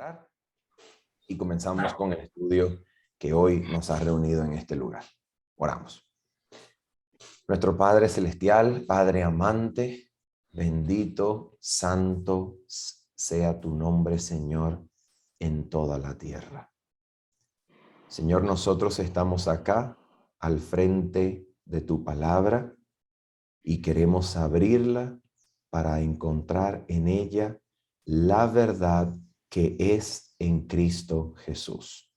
orar y comenzamos con el estudio que hoy nos ha reunido en este lugar. Oramos. Nuestro Padre Celestial, Padre amante, bendito, santo sea tu nombre, Señor, en toda la tierra. Señor, nosotros estamos acá al frente de tu palabra y queremos abrirla para encontrar en ella la verdad que es en Cristo Jesús.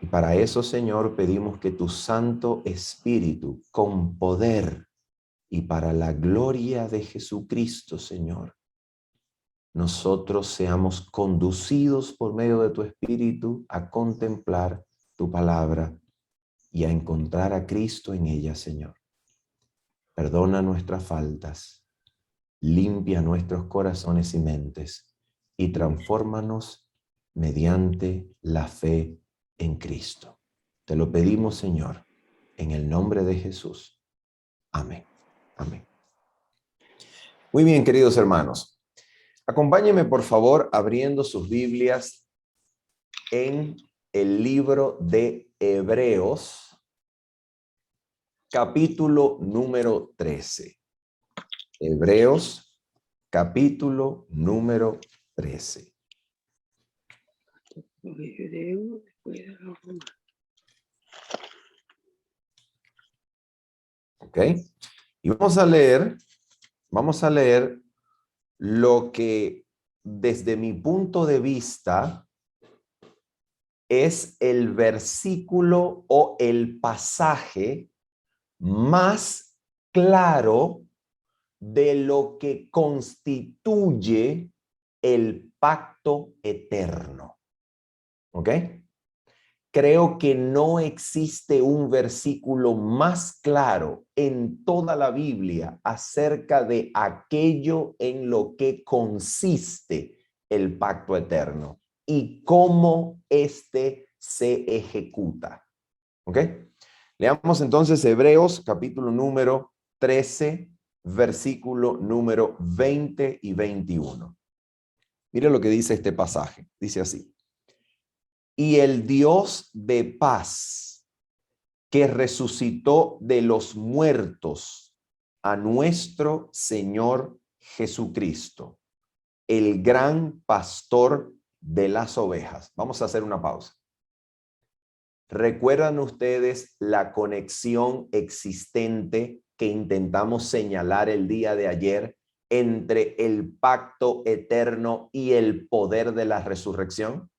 Y para eso, Señor, pedimos que tu Santo Espíritu, con poder y para la gloria de Jesucristo, Señor, nosotros seamos conducidos por medio de tu Espíritu a contemplar tu palabra y a encontrar a Cristo en ella, Señor. Perdona nuestras faltas, limpia nuestros corazones y mentes y transfórmanos mediante la fe en Cristo. Te lo pedimos, Señor, en el nombre de Jesús. Amén. Amén. Muy bien, queridos hermanos. Acompáñenme, por favor, abriendo sus Biblias en el libro de Hebreos, capítulo número 13. Hebreos, capítulo número 13. ¿Ok? Y vamos a leer lo que desde mi punto de vista es el versículo o el pasaje más claro de lo que constituye el pacto eterno. ¿Ok? Creo que no existe un versículo más claro en toda la Biblia acerca de aquello en lo que consiste el pacto eterno y cómo éste se ejecuta. ¿Ok? Leamos entonces Hebreos capítulo número 13, versículo número 20 y 21. Mire lo que dice este pasaje. Dice así. Y el Dios de paz, que resucitó de los muertos a nuestro Señor Jesucristo, el gran pastor de las ovejas. Vamos a hacer una pausa. ¿Recuerdan ustedes la conexión existente que intentamos señalar el día de ayer entre el pacto eterno y el poder de la resurrección?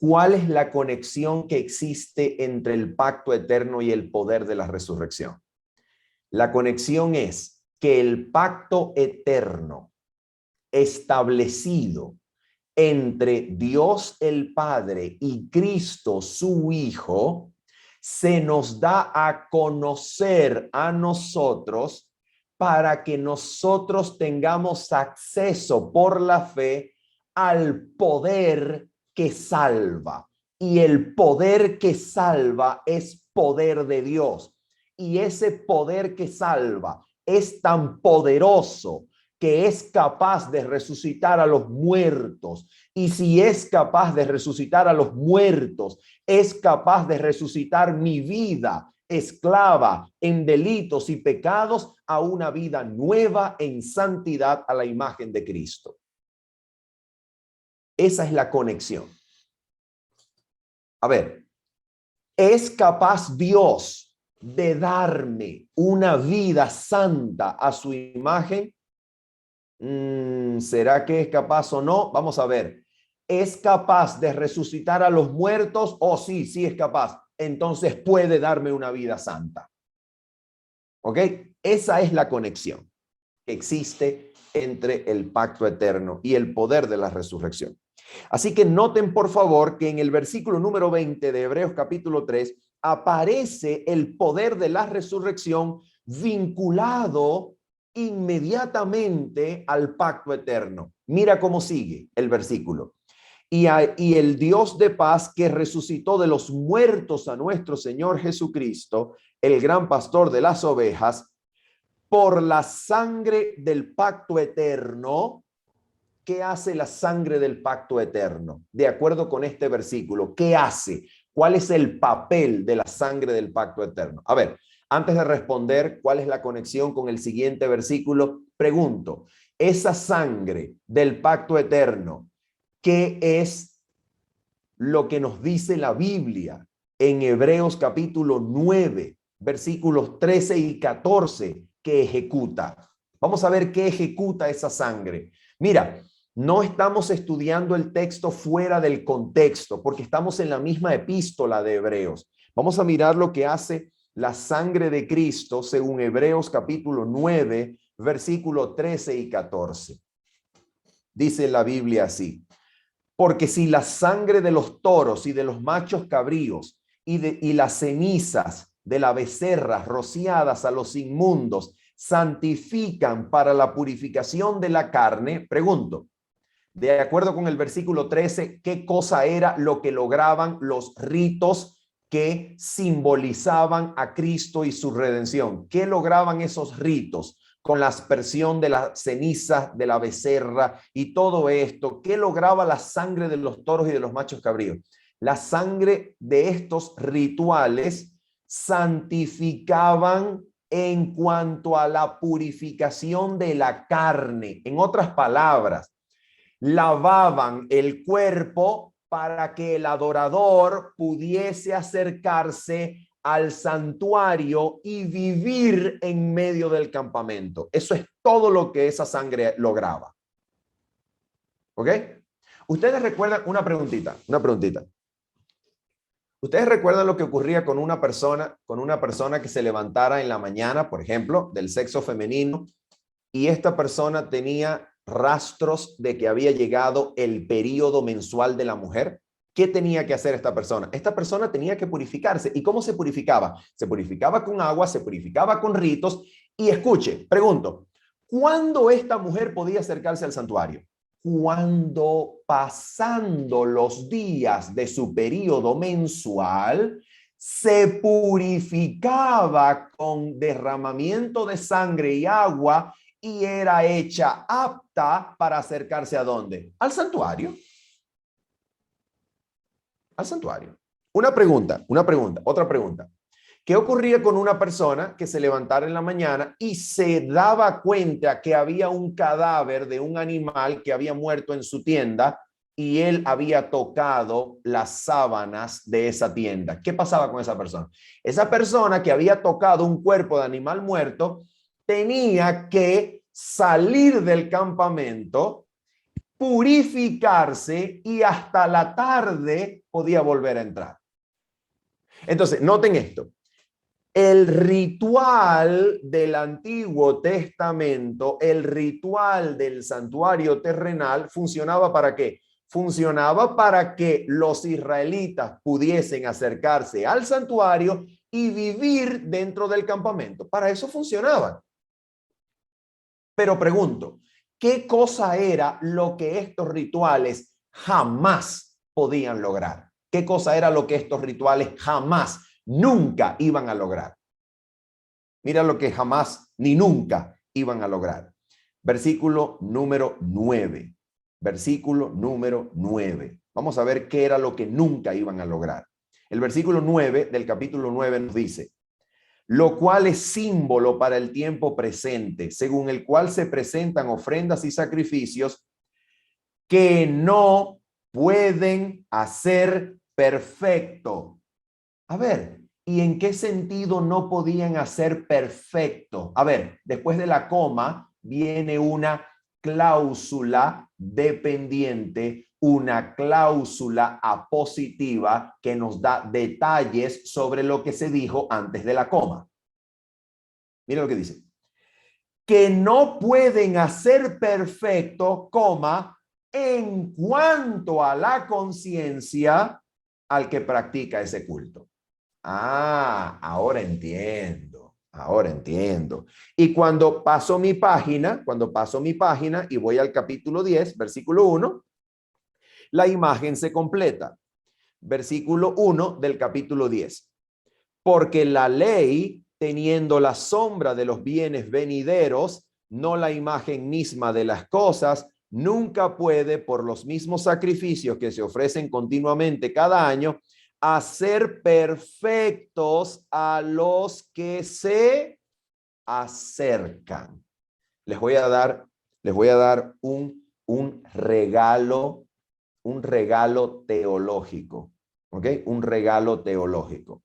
¿Cuál es la conexión que existe entre el pacto eterno y el poder de la resurrección? La conexión es que el pacto eterno establecido entre Dios el Padre y Cristo su Hijo se nos da a conocer a nosotros para que nosotros tengamos acceso por la fe al poder que salva. Y el poder que salva es poder de Dios. Y ese poder que salva es tan poderoso que es capaz de resucitar a los muertos. Y si es capaz de resucitar a los muertos, es capaz de resucitar mi vida esclava en delitos y pecados a una vida nueva en santidad a la imagen de Cristo. Esa es la conexión. A ver, ¿es capaz Dios de darme una vida santa a su imagen? ¿Será que es capaz o no? Vamos a ver. ¿Es capaz de resucitar a los muertos? Oh, sí, sí es capaz. Entonces puede darme una vida santa. ¿Ok? Esa es la conexión que existe entre el pacto eterno y el poder de la resurrección. Así que noten, por favor, que en el versículo número 20 de Hebreos capítulo 3 aparece el poder de la resurrección vinculado inmediatamente al pacto eterno. Mira cómo sigue el versículo. Y el Dios de paz que resucitó de los muertos a nuestro Señor Jesucristo, el gran pastor de las ovejas, por la sangre del pacto eterno ¿qué hace la sangre del pacto eterno? De acuerdo con este versículo, ¿qué hace? ¿Cuál es el papel de la sangre del pacto eterno? A ver, antes de responder cuál es la conexión con el siguiente versículo, pregunto, esa sangre del pacto eterno, ¿qué es lo que nos dice la Biblia en Hebreos capítulo 9, versículos 13 y 14, que ejecuta? Vamos a ver qué ejecuta esa sangre. Mira, no estamos estudiando el texto fuera del contexto, porque estamos en la misma epístola de Hebreos. Vamos a mirar lo que hace la sangre de Cristo según Hebreos capítulo 9, versículo 13 y 14. Dice la Biblia así: porque si la sangre de los toros y de los machos cabríos y las cenizas de la becerra rociadas a los inmundos santifican para la purificación de la carne, pregunto, de acuerdo con el versículo 13, ¿qué cosa era lo que lograban los ritos que simbolizaban a Cristo y su redención? ¿Qué lograban esos ritos? Con la aspersión de las cenizas de la becerra y todo esto, ¿qué lograba la sangre de los toros y de los machos cabríos? La sangre de estos rituales santificaban en cuanto a la purificación de la carne. En otras palabras, lavaban el cuerpo para que el adorador pudiese acercarse al santuario y vivir en medio del campamento. Eso es todo lo que esa sangre lograba. ¿Ok? Ustedes recuerdan una preguntita. ¿Ustedes recuerdan lo que ocurría con una persona que se levantara en la mañana, por ejemplo, del sexo femenino, y esta persona tenía rastros de que había llegado el periodo mensual de la mujer? ¿Qué tenía que hacer esta persona? Esta persona tenía que purificarse. ¿Y cómo se purificaba? Se purificaba con agua, se purificaba con ritos. Y escuche, pregunto, ¿cuándo esta mujer podía acercarse al santuario? Cuando, pasando los días de su periodo mensual, se purificaba con derramamiento de sangre y agua y era hecha apta para acercarse ¿a dónde? Al santuario. Al santuario. Otra pregunta. ¿Qué ocurría con una persona que se levantara en la mañana y se daba cuenta que había un cadáver de un animal que había muerto en su tienda y él había tocado las sábanas de esa tienda? ¿Qué pasaba con esa persona? Esa persona que había tocado un cuerpo de animal muerto tenía que salir del campamento, purificarse y hasta la tarde podía volver a entrar. Entonces, noten esto. El ritual del Antiguo Testamento, el ritual del santuario terrenal, ¿funcionaba para qué? Funcionaba para que los israelitas pudiesen acercarse al santuario y vivir dentro del campamento. Para eso funcionaba. Pero pregunto, ¿qué cosa era lo que estos rituales jamás podían lograr? ¿Qué cosa era lo que estos rituales jamás, nunca iban a lograr? Mira lo que jamás ni nunca iban a lograr. Versículo número 9. Versículo número 9. Vamos a ver qué era lo que nunca iban a lograr. El versículo 9 del capítulo 9 nos dice: lo cual es símbolo para el tiempo presente, según el cual se presentan ofrendas y sacrificios que no pueden hacer perfecto. A ver, ¿y en qué sentido no podían hacer perfecto? A ver, después de la coma viene una cláusula dependiente, una cláusula apositiva que nos da detalles sobre lo que se dijo antes de la coma. Mira lo que dice: que no pueden hacer perfecto, coma, en cuanto a la conciencia al que practica ese culto. Ah, ahora entiendo. Ahora entiendo. Y cuando paso mi página y voy al capítulo 10, versículo 1, la imagen se completa. Versículo 1 del capítulo 10. Porque la ley, teniendo la sombra de los bienes venideros, no la imagen misma de las cosas, nunca puede, por los mismos sacrificios que se ofrecen continuamente cada año, hacer perfectos a los que se acercan. Les voy a dar un regalo teológico, ¿ok? Un regalo teológico.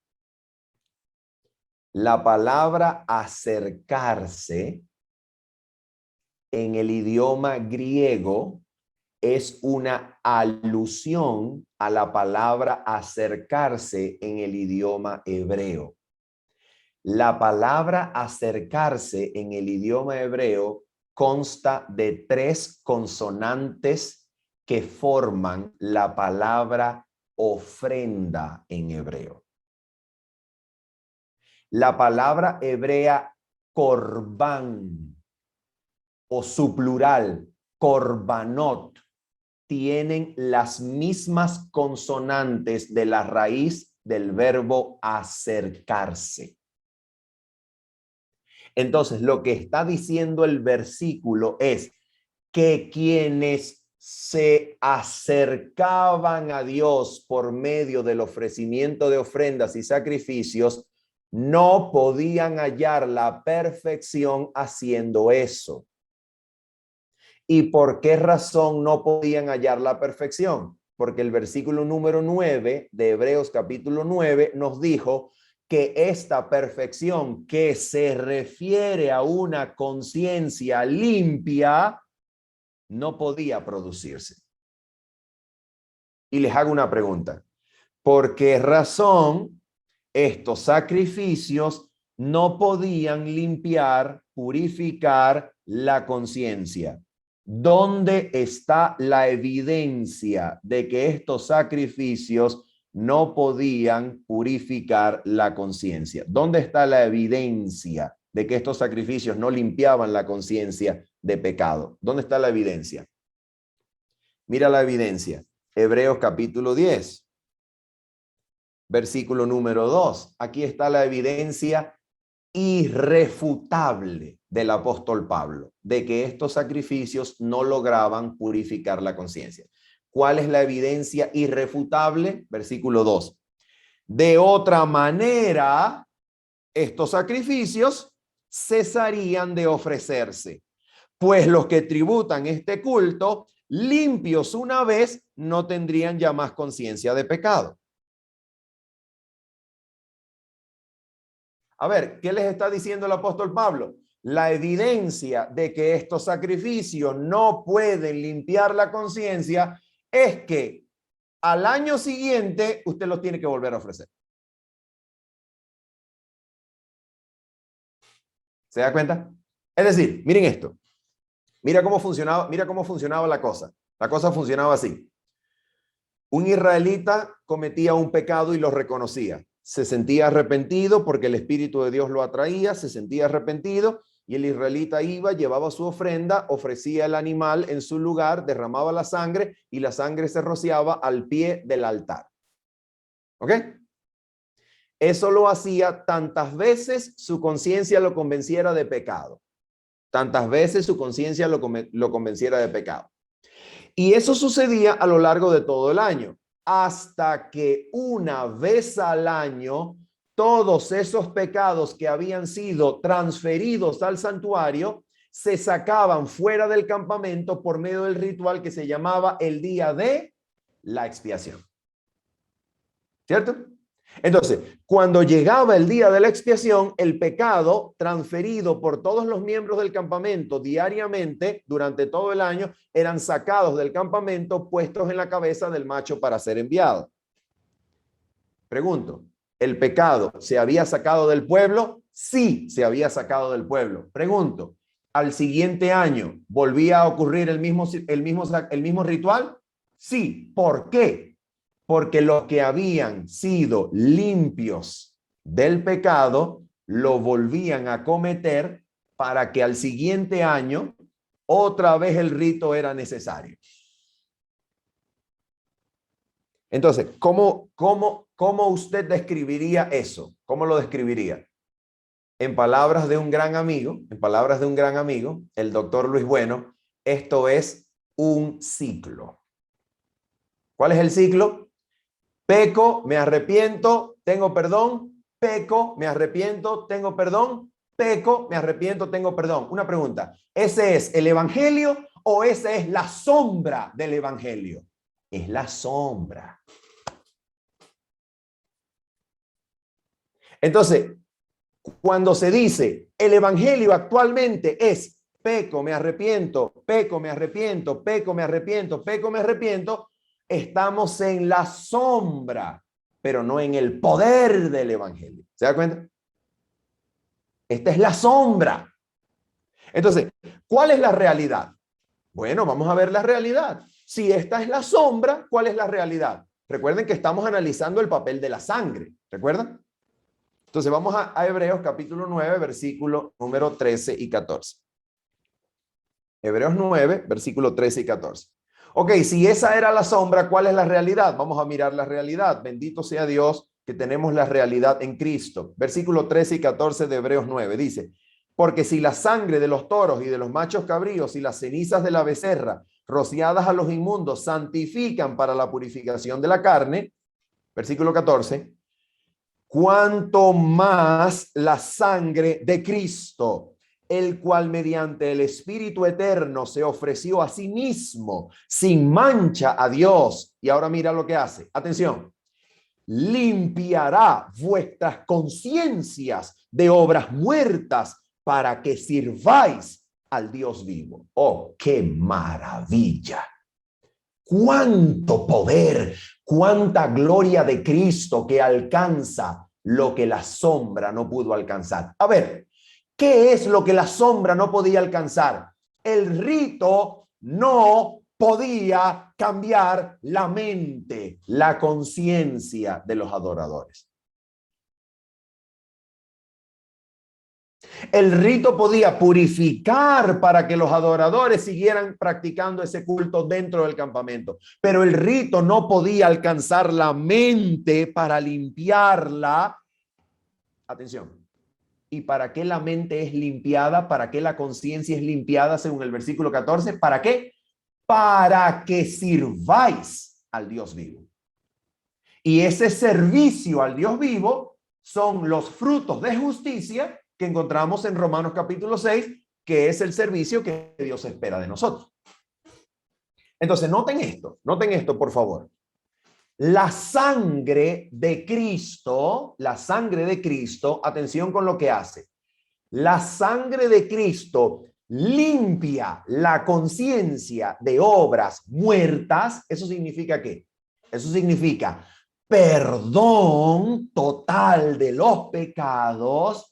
La palabra acercarse en el idioma griego es una alusión a la palabra acercarse en el idioma hebreo. La palabra acercarse en el idioma hebreo consta de 3 consonantes que forman la palabra ofrenda en hebreo. La palabra hebrea corbán o su plural, corbanot, tienen las mismas consonantes de la raíz del verbo acercarse. Entonces, lo que está diciendo el versículo es que quienes se acercaban a Dios por medio del ofrecimiento de ofrendas y sacrificios no podían hallar la perfección haciendo eso. ¿Y por qué razón no podían hallar la perfección? Porque el versículo número 9 de Hebreos capítulo 9 nos dijo que esta perfección que se refiere a una conciencia limpia no podía producirse. Y les hago una pregunta. ¿Por qué razón estos sacrificios no podían limpiar, purificar la conciencia? ¿Dónde está la evidencia de que estos sacrificios no podían purificar la conciencia? ¿Dónde está la evidencia de que estos sacrificios no limpiaban la conciencia de pecado? ¿Dónde está la evidencia? Mira la evidencia. Hebreos capítulo 10, versículo número 2. Aquí está la evidencia irrefutable del apóstol Pablo de que estos sacrificios no lograban purificar la conciencia. ¿Cuál es la evidencia irrefutable? Versículo 2. De otra manera, estos sacrificios cesarían de ofrecerse, pues los que tributan este culto, limpios una vez, no tendrían ya más conciencia de pecado. A ver, ¿qué les está diciendo el apóstol Pablo? La evidencia de que estos sacrificios no pueden limpiar la conciencia es que al año siguiente usted los tiene que volver a ofrecer. ¿Se da cuenta? Es decir, miren esto. Mira cómo funcionaba la cosa. La cosa funcionaba así. Un israelita cometía un pecado y lo reconocía. Se sentía arrepentido porque el Espíritu de Dios lo atraía, se sentía arrepentido y el israelita iba, llevaba su ofrenda, ofrecía el animal en su lugar, derramaba la sangre y la sangre se rociaba al pie del altar. ¿Ok? Eso lo hacía tantas veces su conciencia lo convenciera de pecado. Tantas veces su conciencia lo convenciera de pecado. Y eso sucedía a lo largo de todo el año, hasta que una vez al año, todos esos pecados que habían sido transferidos al santuario se sacaban fuera del campamento por medio del ritual que se llamaba el día de la expiación. ¿Cierto? Entonces, cuando llegaba el día de la expiación, el pecado transferido por todos los miembros del campamento diariamente durante todo el año eran sacados del campamento, puestos en la cabeza del macho para ser enviado. Pregunto, ¿el pecado se había sacado del pueblo? Sí, se había sacado del pueblo. Pregunto, ¿al siguiente año volvía a ocurrir el mismo ritual? Sí. ¿Por qué? Porque los que habían sido limpios del pecado lo volvían a cometer para que al siguiente año otra vez el rito era necesario. Entonces, ¿cómo usted describiría eso? ¿Cómo lo describiría? En palabras de un gran amigo, el doctor Luis Bueno, esto es un ciclo. ¿Cuál es el ciclo? Peco, me arrepiento, tengo perdón, peco, me arrepiento, tengo perdón, peco, me arrepiento, tengo perdón. Una pregunta, ¿ese es el evangelio o esa es la sombra del evangelio? Es la sombra. Entonces, cuando se dice el evangelio actualmente es peco, me arrepiento, peco, me arrepiento, peco, me arrepiento, peco, me arrepiento, estamos en la sombra, pero no en el poder del evangelio. ¿Se da cuenta? Esta es la sombra. Entonces, ¿cuál es la realidad? Bueno, vamos a ver la realidad. Si esta es la sombra, ¿cuál es la realidad? Recuerden que estamos analizando el papel de la sangre. ¿Recuerdan? Entonces vamos a Hebreos capítulo 9, versículo número 13 y 14. Hebreos 9, versículo 13 y 14. Ok, si esa era la sombra, ¿cuál es la realidad? Vamos a mirar la realidad. Bendito sea Dios que tenemos la realidad en Cristo. Versículo 13 y 14 de Hebreos 9 dice, porque si la sangre de los toros y de los machos cabríos y las cenizas de la becerra rociadas a los inmundos santifican para la purificación de la carne, versículo 14, cuanto más la sangre de Cristo, el cual mediante el Espíritu Eterno se ofreció a sí mismo sin mancha a Dios. Y ahora mira lo que hace. Atención. Limpiará vuestras conciencias de obras muertas para que sirváis al Dios vivo. ¡Oh, qué maravilla! Cuánto poder, cuánta gloria de Cristo que alcanza lo que la sombra no pudo alcanzar. A ver, ¿qué es lo que la sombra no podía alcanzar? El rito no podía cambiar la mente, la conciencia de los adoradores. El rito podía purificar para que los adoradores siguieran practicando ese culto dentro del campamento, pero el rito no podía alcanzar la mente para limpiarla. Atención. ¿Y para qué la mente es limpiada? ¿Para qué la conciencia es limpiada según el versículo 14? ¿Para qué? Para que sirváis al Dios vivo. Y ese servicio al Dios vivo son los frutos de justicia que encontramos en Romanos capítulo 6, que es el servicio que Dios espera de nosotros. Entonces, noten esto, por favor. La sangre de Cristo, atención con lo que hace. La sangre de Cristo limpia la conciencia de obras muertas. ¿Eso significa qué? Eso significa perdón total de los pecados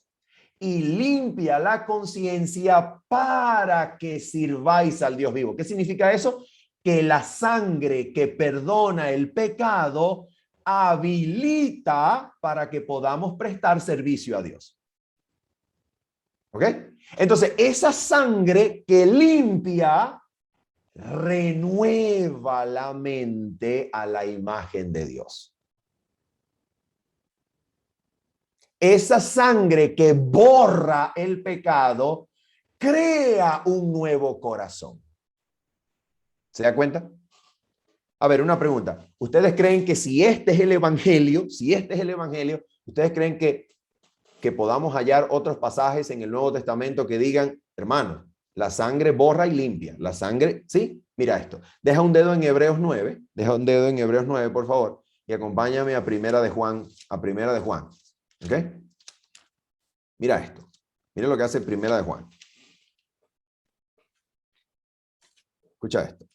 y limpia la conciencia para que sirváis al Dios vivo. ¿Qué significa eso? Que la sangre que perdona el pecado habilita para que podamos prestar servicio a Dios. ¿Ok? Entonces, esa sangre que limpia renueva la mente a la imagen de Dios. Esa sangre que borra el pecado crea un nuevo corazón. ¿Se da cuenta? A ver, una pregunta. ¿Ustedes creen que si este es el evangelio, ustedes creen que podamos hallar otros pasajes en el Nuevo Testamento que digan, hermano, la sangre borra y limpia? La sangre, ¿sí? Mira esto. Deja un dedo en Hebreos 9, por favor, y acompáñame a Primera de Juan, ¿ok? Mira esto. Mira lo que hace Primera de Juan. Escucha esto.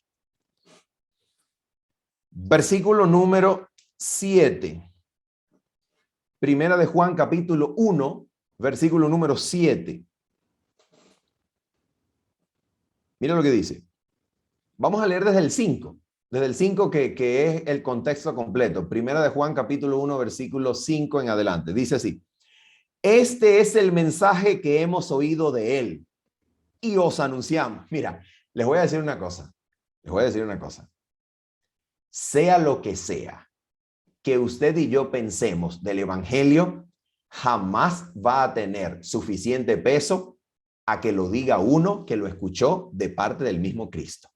Versículo número 7. Primera de Juan, capítulo 1, versículo número 7. Mira lo que dice. Vamos a leer desde el 5. Desde el 5 que es el contexto completo. Primera de Juan, capítulo 1, versículo 5 en adelante. Dice así. Este es el mensaje que hemos oído de él y os anunciamos. Mira, les voy a decir una cosa. Sea lo que sea que usted y yo pensemos del evangelio, jamás va a tener suficiente peso a que lo diga uno que lo escuchó de parte del mismo Cristo.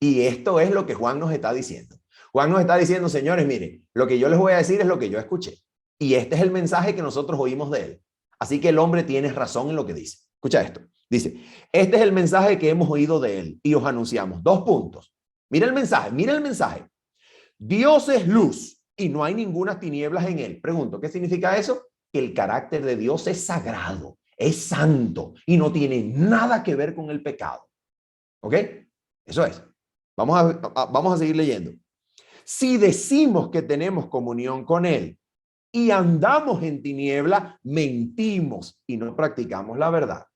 Y esto es lo que Juan nos está diciendo. Juan nos está diciendo, señores, miren, lo que yo les voy a decir es lo que yo escuché. Y este es el mensaje que nosotros oímos de él. Así que el hombre tiene razón en lo que dice. Escucha esto. Dice, este es el mensaje que hemos oído de él y os anunciamos. 2 puntos. Mira el mensaje, mira el mensaje. Dios es luz y no hay ninguna tinieblas en él. Pregunto, ¿qué significa eso? Que el carácter de Dios es sagrado, es santo y no tiene nada que ver con el pecado. ¿Ok? Eso es. Vamos a seguir leyendo. Si decimos que tenemos comunión con él y andamos en tiniebla, mentimos y no practicamos la verdad.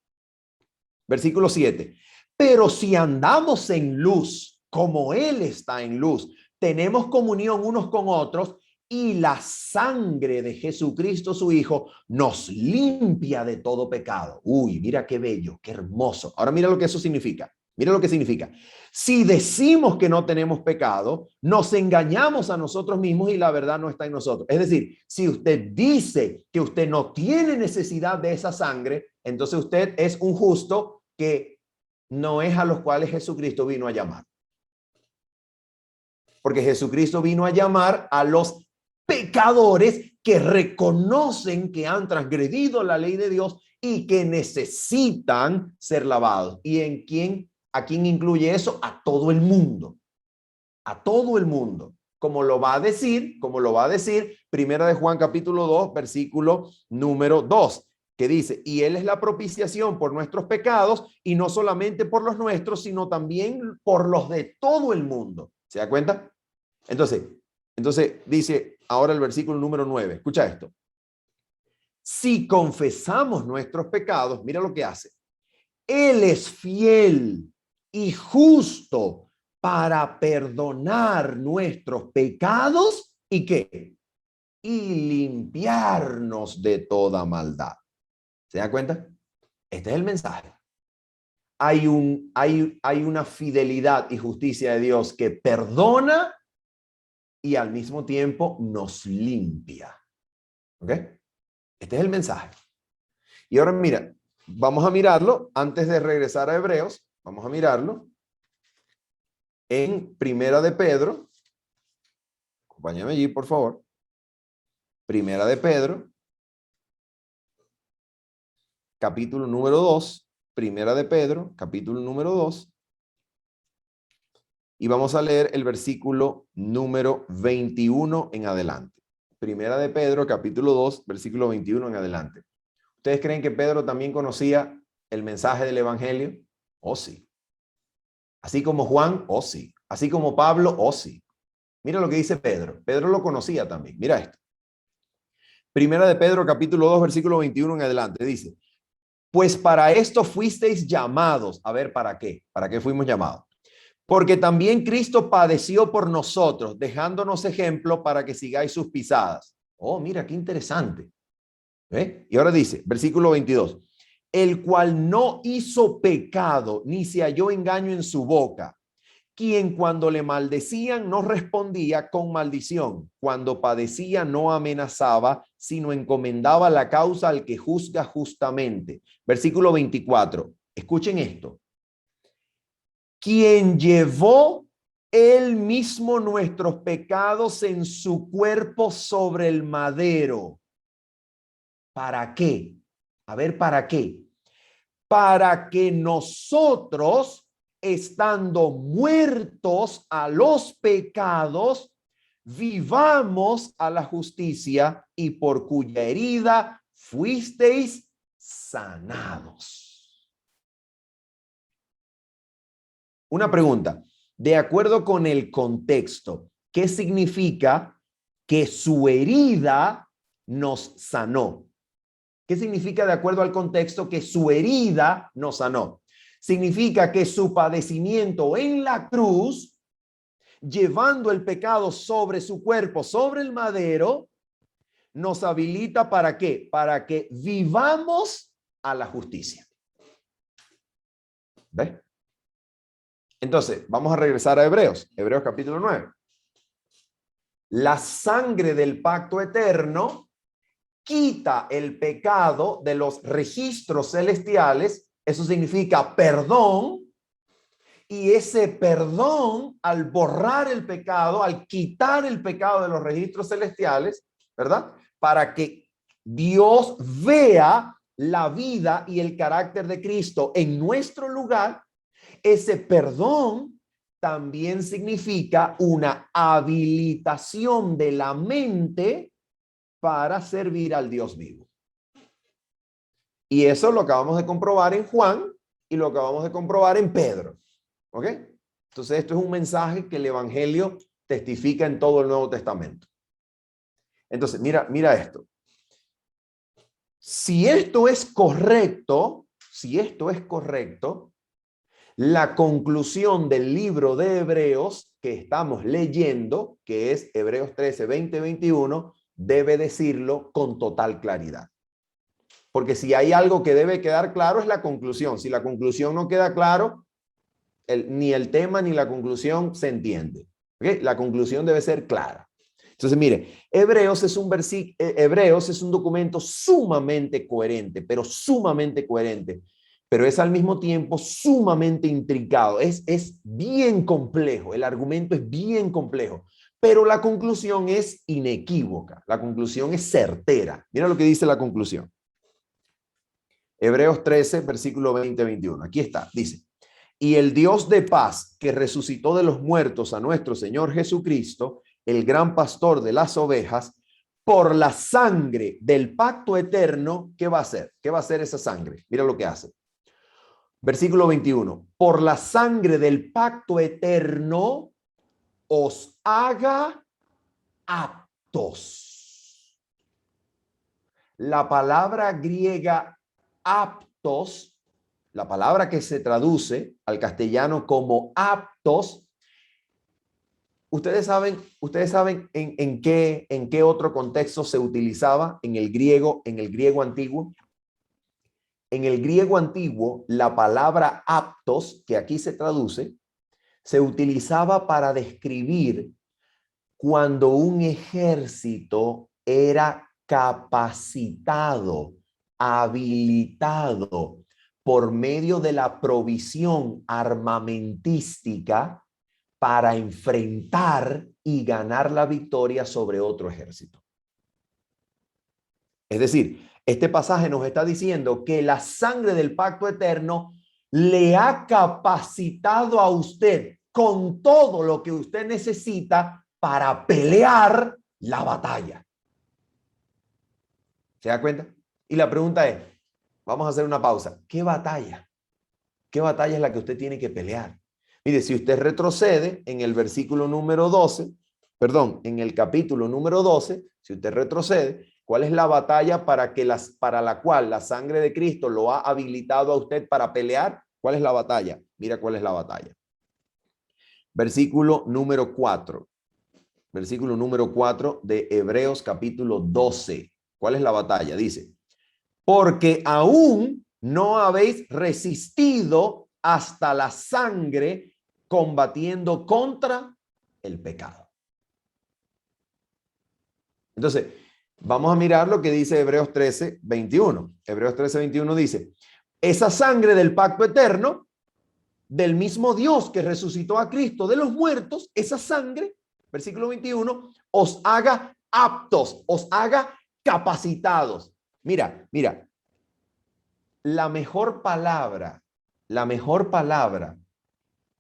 Versículo 7. Pero si andamos en luz, como él está en luz, tenemos comunión unos con otros y la sangre de Jesucristo, su Hijo, nos limpia de todo pecado. Uy, mira qué bello, qué hermoso. Ahora mira lo que eso significa. Mira lo que significa. Si decimos que no tenemos pecado, nos engañamos a nosotros mismos y la verdad no está en nosotros. Es decir, si usted dice que usted no tiene necesidad de esa sangre, entonces usted es un justo que no es a los cuales Jesucristo vino a llamar. Porque Jesucristo vino a llamar a los pecadores que reconocen que han transgredido la ley de Dios y que necesitan ser lavados. ¿Y a quién incluye eso? A todo el mundo. A todo el mundo. Como lo va a decir Primera de Juan capítulo 2, versículo número 2. Que dice, y él es la propiciación por nuestros pecados, y no solamente por los nuestros, sino también por los de todo el mundo. ¿Se da cuenta? Entonces dice ahora el versículo número 9. Escucha esto. Si confesamos nuestros pecados, mira lo que hace. Él es fiel y justo para perdonar nuestros pecados y ¿qué? Y limpiarnos de toda maldad. ¿Se da cuenta? Este es el mensaje. Hay una fidelidad y justicia de Dios que perdona y al mismo tiempo nos limpia. ¿Ok? Este es el mensaje. Y ahora mira, vamos a mirarlo antes de regresar a Hebreos. Vamos a mirarlo en Primera de Pedro. Acompáñame allí, por favor. Primera de Pedro, capítulo número 2. Primera de Pedro, capítulo número 2. Y vamos a leer el versículo número 21 en adelante. Primera de Pedro, capítulo 2, versículo 21 en adelante. ¿Ustedes creen que Pedro también conocía el mensaje del evangelio? Oh, sí. Así como Juan, oh, sí. Así como Pablo, oh, sí. Mira lo que dice Pedro. Pedro lo conocía también. Mira esto. Primera de Pedro, capítulo 2, versículo 21 en adelante. Dice, pues para esto fuisteis llamados. A ver, ¿para qué? ¿Para qué fuimos llamados? Porque también Cristo padeció por nosotros, dejándonos ejemplo para que sigáis sus pisadas. Oh, mira, qué interesante. Y ahora dice, versículo 22, el cual no hizo pecado, ni se halló engaño en su boca, quien cuando le maldecían no respondía con maldición, cuando padecía no amenazaba, sino encomendaba la causa al que juzga justamente. Versículo 24, escuchen esto. Quien llevó él mismo nuestros pecados en su cuerpo sobre el madero. ¿Para qué? A ver, ¿para qué? Para que nosotros, estando muertos a los pecados, vivamos a la justicia, y por cuya herida fuisteis sanados. Una pregunta, de acuerdo con el contexto, ¿qué significa que su herida nos sanó? ¿Qué significa de acuerdo al contexto que su herida nos sanó? Significa que su padecimiento en la cruz, llevando el pecado sobre su cuerpo, sobre el madero, nos habilita ¿para qué? Para que vivamos a la justicia. ¿Ves? Entonces, vamos a regresar a Hebreos. Hebreos capítulo 9. La sangre del pacto eterno quita el pecado de los registros celestiales. Eso significa perdón. Y ese perdón, al borrar el pecado, al quitar el pecado de los registros celestiales, ¿verdad? Para que Dios vea la vida y el carácter de Cristo en nuestro lugar, ese perdón también significa una habilitación de la mente para servir al Dios vivo. Y eso lo acabamos de comprobar en Juan y lo acabamos de comprobar en Pedro. ¿Ok? Entonces esto es un mensaje que el Evangelio testifica en todo el Nuevo Testamento. Entonces, mira esto. Si esto es correcto, la conclusión del libro de Hebreos que estamos leyendo, que es Hebreos 13, 20, 21, debe decirlo con total claridad. Porque si hay algo que debe quedar claro es la conclusión. Si la conclusión no queda claro, ni el tema ni la conclusión se entiende. ¿Okay? La conclusión debe ser clara. Entonces, mire, Hebreos es un documento sumamente coherente, pero es al mismo tiempo sumamente intricado. Es bien complejo, el argumento es bien complejo, pero la conclusión es inequívoca, la conclusión es certera. Mira lo que dice la conclusión. Hebreos 13, versículo 20-21. Aquí está, dice: y el Dios de paz, que resucitó de los muertos a nuestro Señor Jesucristo, el gran pastor de las ovejas, por la sangre del pacto eterno, ¿qué va a hacer? ¿Qué va a hacer esa sangre? Mira lo que hace. Versículo 21. Por la sangre del pacto eterno os haga aptos. La palabra griega aptos, la palabra que se traduce al castellano como aptos, ustedes saben en qué otro contexto se utilizaba en el griego antiguo. En el griego antiguo, la palabra aptos, que aquí se traduce, se utilizaba para describir cuando un ejército era capacitado, habilitado por medio de la provisión armamentística para enfrentar y ganar la victoria sobre otro ejército. Es decir, este pasaje nos está diciendo que la sangre del pacto eterno le ha capacitado a usted con todo lo que usted necesita para pelear la batalla. ¿Se da cuenta? Y la pregunta es, vamos a hacer una pausa. ¿Qué batalla? ¿Qué batalla es la que usted tiene que pelear? Mire, si usted retrocede en el versículo número 12, perdón, en el capítulo número 12, si usted retrocede, ¿cuál es la batalla para la cual la sangre de Cristo lo ha habilitado a usted para pelear? ¿Cuál es la batalla? Mira cuál es la batalla. Versículo número 4. Versículo número 4 de Hebreos capítulo 12. ¿Cuál es la batalla? Dice, porque aún no habéis resistido hasta la sangre combatiendo contra el pecado. Entonces, vamos a mirar lo que dice Hebreos 13, 21. Hebreos 13, 21 dice, esa sangre del pacto eterno, del mismo Dios que resucitó a Cristo de los muertos, esa sangre, versículo 21, os haga aptos, os haga capacitados. Mira, la mejor palabra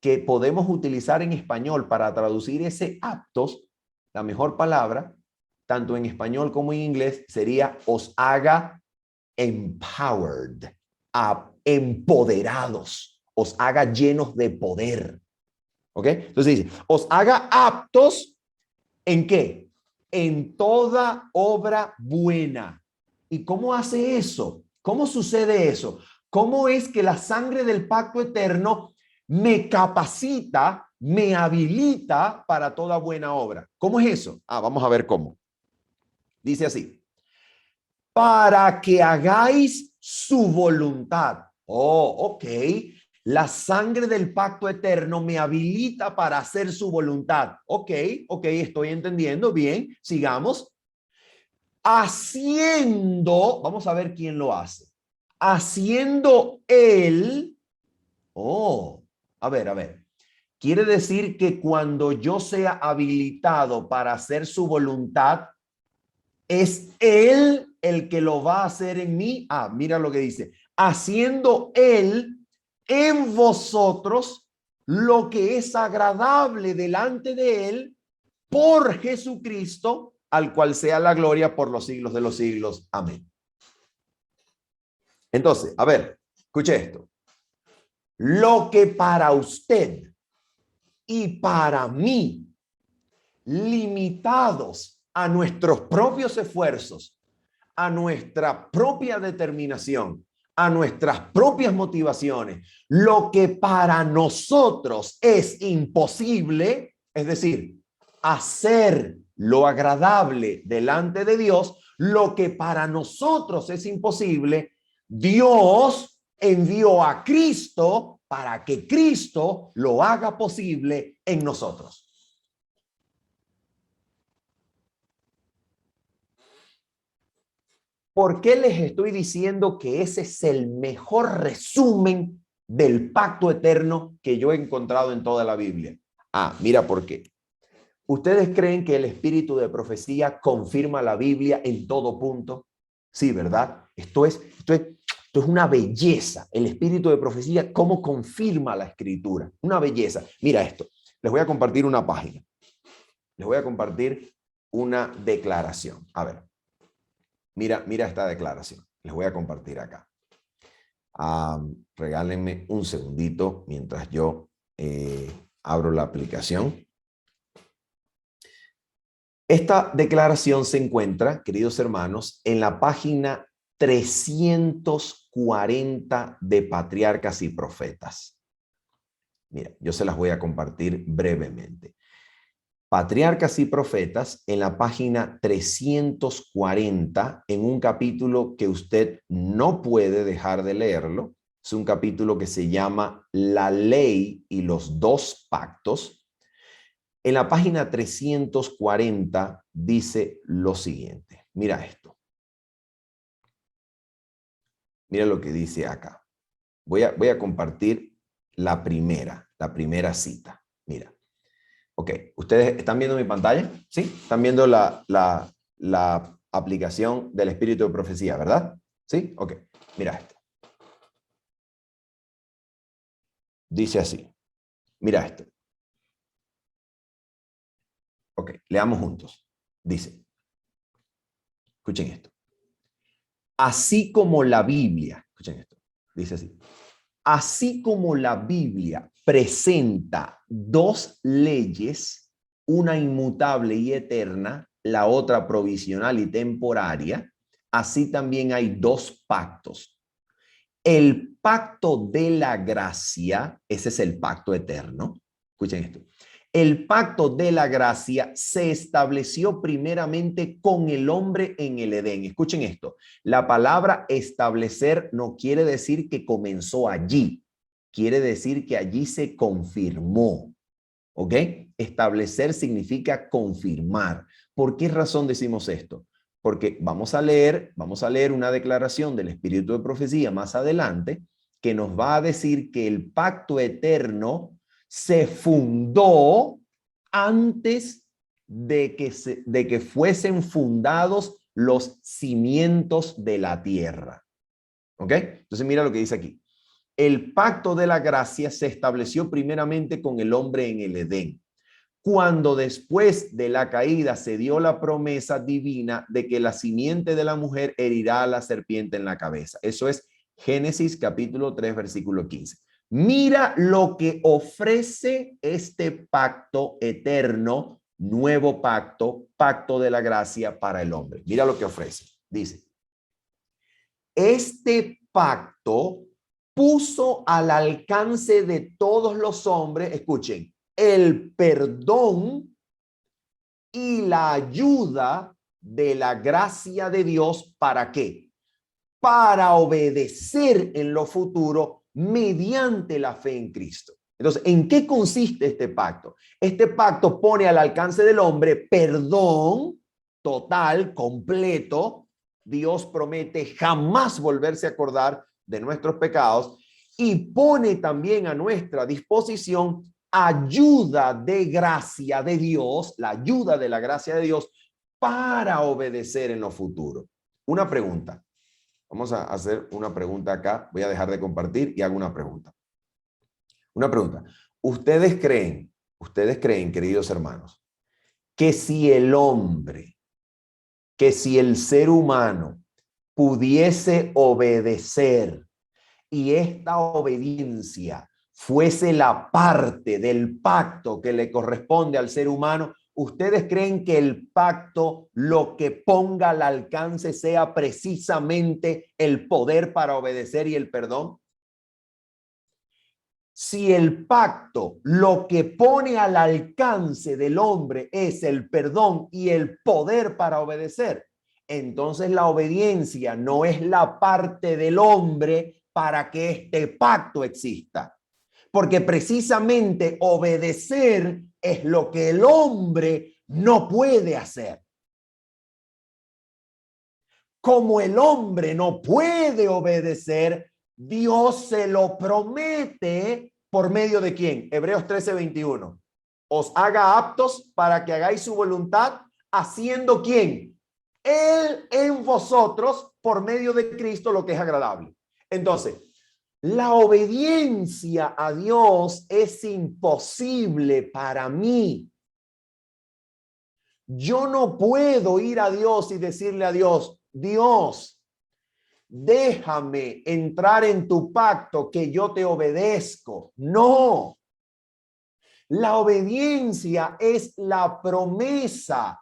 que podemos utilizar en español para traducir ese aptos, la mejor palabra, tanto en español como en inglés, sería os haga empowered, empoderados, os haga llenos de poder. ¿Ok? Entonces dice, os haga aptos, ¿en qué? En toda obra buena. ¿Y cómo hace eso? ¿Cómo sucede eso? ¿Cómo es que la sangre del pacto eterno me capacita, me habilita para toda buena obra? ¿Cómo es eso? Vamos a ver cómo. Dice así, para que hagáis su voluntad. Ok. La sangre del pacto eterno me habilita para hacer su voluntad. Ok, estoy entendiendo. Bien, sigamos. Haciendo, vamos a ver quién lo hace. Haciendo él, A ver. Quiere decir que cuando yo sea habilitado para hacer su voluntad, es Él el que lo va a hacer en mí. Ah, mira lo que dice. Haciendo Él en vosotros lo que es agradable delante de Él por Jesucristo, al cual sea la gloria por los siglos de los siglos. Amén. Entonces, a ver, escuche esto. Lo que para usted y para mí, limitados a nuestros propios esfuerzos, a nuestra propia determinación, a nuestras propias motivaciones, lo que para nosotros es imposible, es decir, hacer lo agradable delante de Dios, lo que para nosotros es imposible, Dios envió a Cristo para que Cristo lo haga posible en nosotros. ¿Por qué les estoy diciendo que ese es el mejor resumen del pacto eterno que yo he encontrado en toda la Biblia? Ah, mira por qué. ¿Ustedes creen que el espíritu de profecía confirma la Biblia en todo punto? Sí, ¿verdad? Esto es una belleza. El espíritu de profecía, ¿cómo confirma la escritura? Una belleza. Mira esto. Les voy a compartir una página. Les voy a compartir una declaración. A ver. Mira esta declaración. Les voy a compartir acá. Regálenme un segundito mientras yo abro la aplicación. Esta declaración se encuentra, queridos hermanos, en la página 340 de Patriarcas y Profetas. Mira, yo se las voy a compartir brevemente. Patriarcas y Profetas, en la página 340, en un capítulo que usted no puede dejar de leerlo. Es un capítulo que se llama La Ley y los dos pactos. En la página 340 dice lo siguiente. Mira esto. Mira lo que dice acá. Voy a compartir la primera cita. Mira. Ok, ¿ustedes están viendo mi pantalla? ¿Sí? Están viendo la aplicación del espíritu de profecía, ¿verdad? ¿Sí? Ok, mira esto. Dice así. Mira esto. Ok, leamos juntos. Dice. Escuchen esto. Así como la Biblia, escuchen esto. Dice así. Así como la Biblia presenta dos leyes, una inmutable y eterna, la otra provisional y temporaria, así también hay dos pactos. El pacto de la gracia, ese es el pacto eterno. Escuchen esto. El pacto de la gracia se estableció primeramente con el hombre en el Edén. Escuchen esto. La palabra establecer no quiere decir que comenzó allí. Quiere decir que allí se confirmó. ¿Ok? Establecer significa confirmar. ¿Por qué razón decimos esto? Porque vamos a leer una declaración del Espíritu de Profecía más adelante que nos va a decir que el pacto eterno se fundó antes de que fuesen fundados los cimientos de la tierra. ¿Ok? Entonces mira lo que dice aquí. El pacto de la gracia se estableció primeramente con el hombre en el Edén, cuando después de la caída se dio la promesa divina de que la simiente de la mujer herirá a la serpiente en la cabeza. Eso es Génesis capítulo 3, versículo 15. Mira lo que ofrece este pacto eterno, nuevo pacto, pacto de la gracia para el hombre. Mira lo que ofrece. Dice, este pacto puso al alcance de todos los hombres, escuchen, el perdón y la ayuda de la gracia de Dios. ¿Para qué? Para obedecer en lo futuro mediante la fe en Cristo. Entonces, ¿en qué consiste este pacto? Este pacto pone al alcance del hombre perdón total, completo. Dios promete jamás volverse a acordar de nuestros pecados y pone también a nuestra disposición ayuda de gracia de Dios, la ayuda de la gracia de Dios para obedecer en lo futuro. Una pregunta. Vamos a hacer una pregunta acá. Voy a dejar de compartir y hago una pregunta. Una pregunta. ¿Ustedes creen, queridos hermanos, que si el hombre, que si el ser humano pudiese obedecer y esta obediencia fuese la parte del pacto que le corresponde al ser humano, ¿ustedes creen que el pacto lo que ponga al alcance sea precisamente el poder para obedecer y el perdón? Si el pacto lo que pone al alcance del hombre es el perdón y el poder para obedecer, entonces la obediencia no es la parte del hombre para que este pacto exista. Porque precisamente obedecer es lo que el hombre no puede hacer. Como el hombre no puede obedecer, Dios se lo promete por medio de ¿quién? Hebreos 13:21. Os haga aptos para que hagáis su voluntad, haciendo ¿quién? Él en vosotros por medio de Cristo lo que es agradable. Entonces, la obediencia a Dios es imposible para mí. Yo no puedo ir a Dios y decirle a Dios, Dios, déjame entrar en tu pacto que yo te obedezco. No. La obediencia es la promesa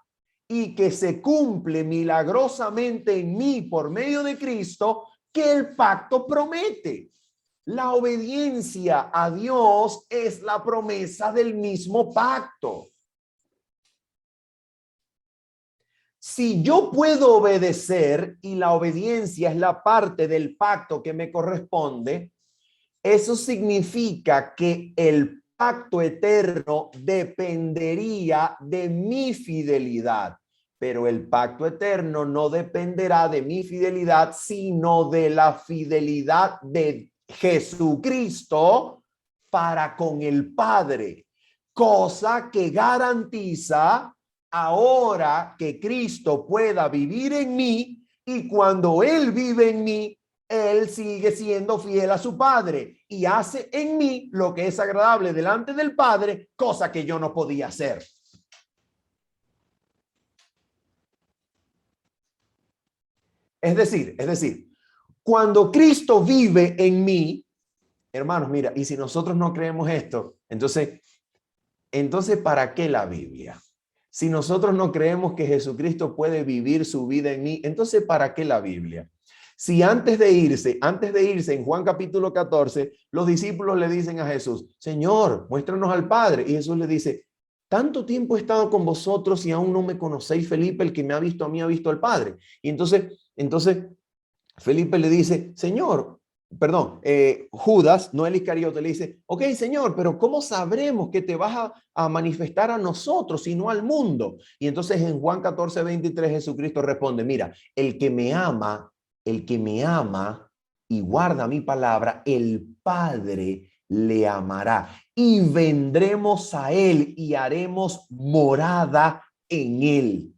y que se cumple milagrosamente en mí por medio de Cristo que el pacto promete. La obediencia a Dios es la promesa del mismo pacto. Si yo puedo obedecer y la obediencia es la parte del pacto que me corresponde, eso significa que el pacto eterno dependería de mi fidelidad, pero el pacto eterno no dependerá de mi fidelidad, sino de la fidelidad de Jesucristo para con el Padre, cosa que garantiza ahora que Cristo pueda vivir en mí, y cuando Él vive en mí, Él sigue siendo fiel a su Padre y hace en mí lo que es agradable delante del Padre, cosa que yo no podía hacer. Es decir, cuando Cristo vive en mí, hermanos, mira, y si nosotros no creemos esto, entonces, ¿para qué la Biblia? Si nosotros no creemos que Jesucristo puede vivir su vida en mí, entonces ¿para qué la Biblia? Si antes de irse en Juan capítulo 14, los discípulos le dicen a Jesús, Señor, muéstranos al Padre. Y Jesús le dice, tanto tiempo he estado con vosotros y aún no me conocéis, Felipe, el que me ha visto a mí ha visto al Padre. Y entonces Felipe le dice, Señor, Judas, no el Iscariote, le dice, ok, Señor, pero ¿cómo sabremos que te vas a manifestar a nosotros y no al mundo? Y entonces en Juan 14:23 Jesucristo responde, mira, el que me ama y guarda mi palabra, el Padre le amará y vendremos a él y haremos morada en él.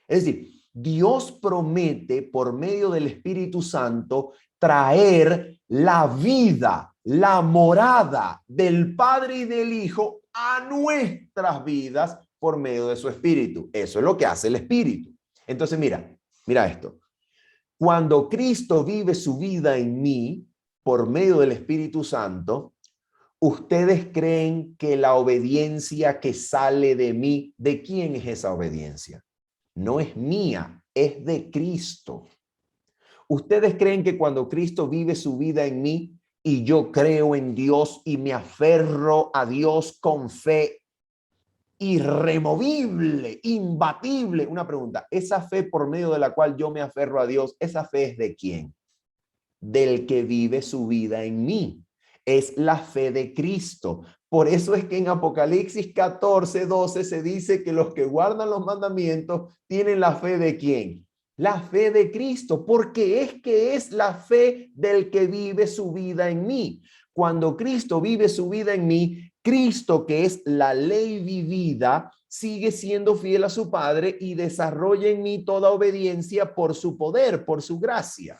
Es decir, Dios promete por medio del Espíritu Santo traer la vida, la morada del Padre y del Hijo a nuestras vidas por medio de su Espíritu. Eso es lo que hace el Espíritu. Entonces, mira esto. Cuando Cristo vive su vida en mí por medio del Espíritu Santo, ¿ustedes creen que la obediencia que sale de mí, de quién es esa obediencia? No es mía, es de Cristo. ¿Ustedes creen que cuando Cristo vive su vida en mí y yo creo en Dios y me aferro a Dios con fe irremovible, imbatible? Una pregunta, esa fe por medio de la cual yo me aferro a Dios, ¿esa fe es de quién? Del que vive su vida en mí. Es la fe de Cristo. Por eso es que en Apocalipsis 14:12 se dice que los que guardan los mandamientos tienen la fe de ¿quién? La fe de Cristo, porque es que es la fe del que vive su vida en mí. Cuando Cristo vive su vida en mí, Cristo, que es la ley vivida, sigue siendo fiel a su Padre y desarrolla en mí toda obediencia por su poder, por su gracia.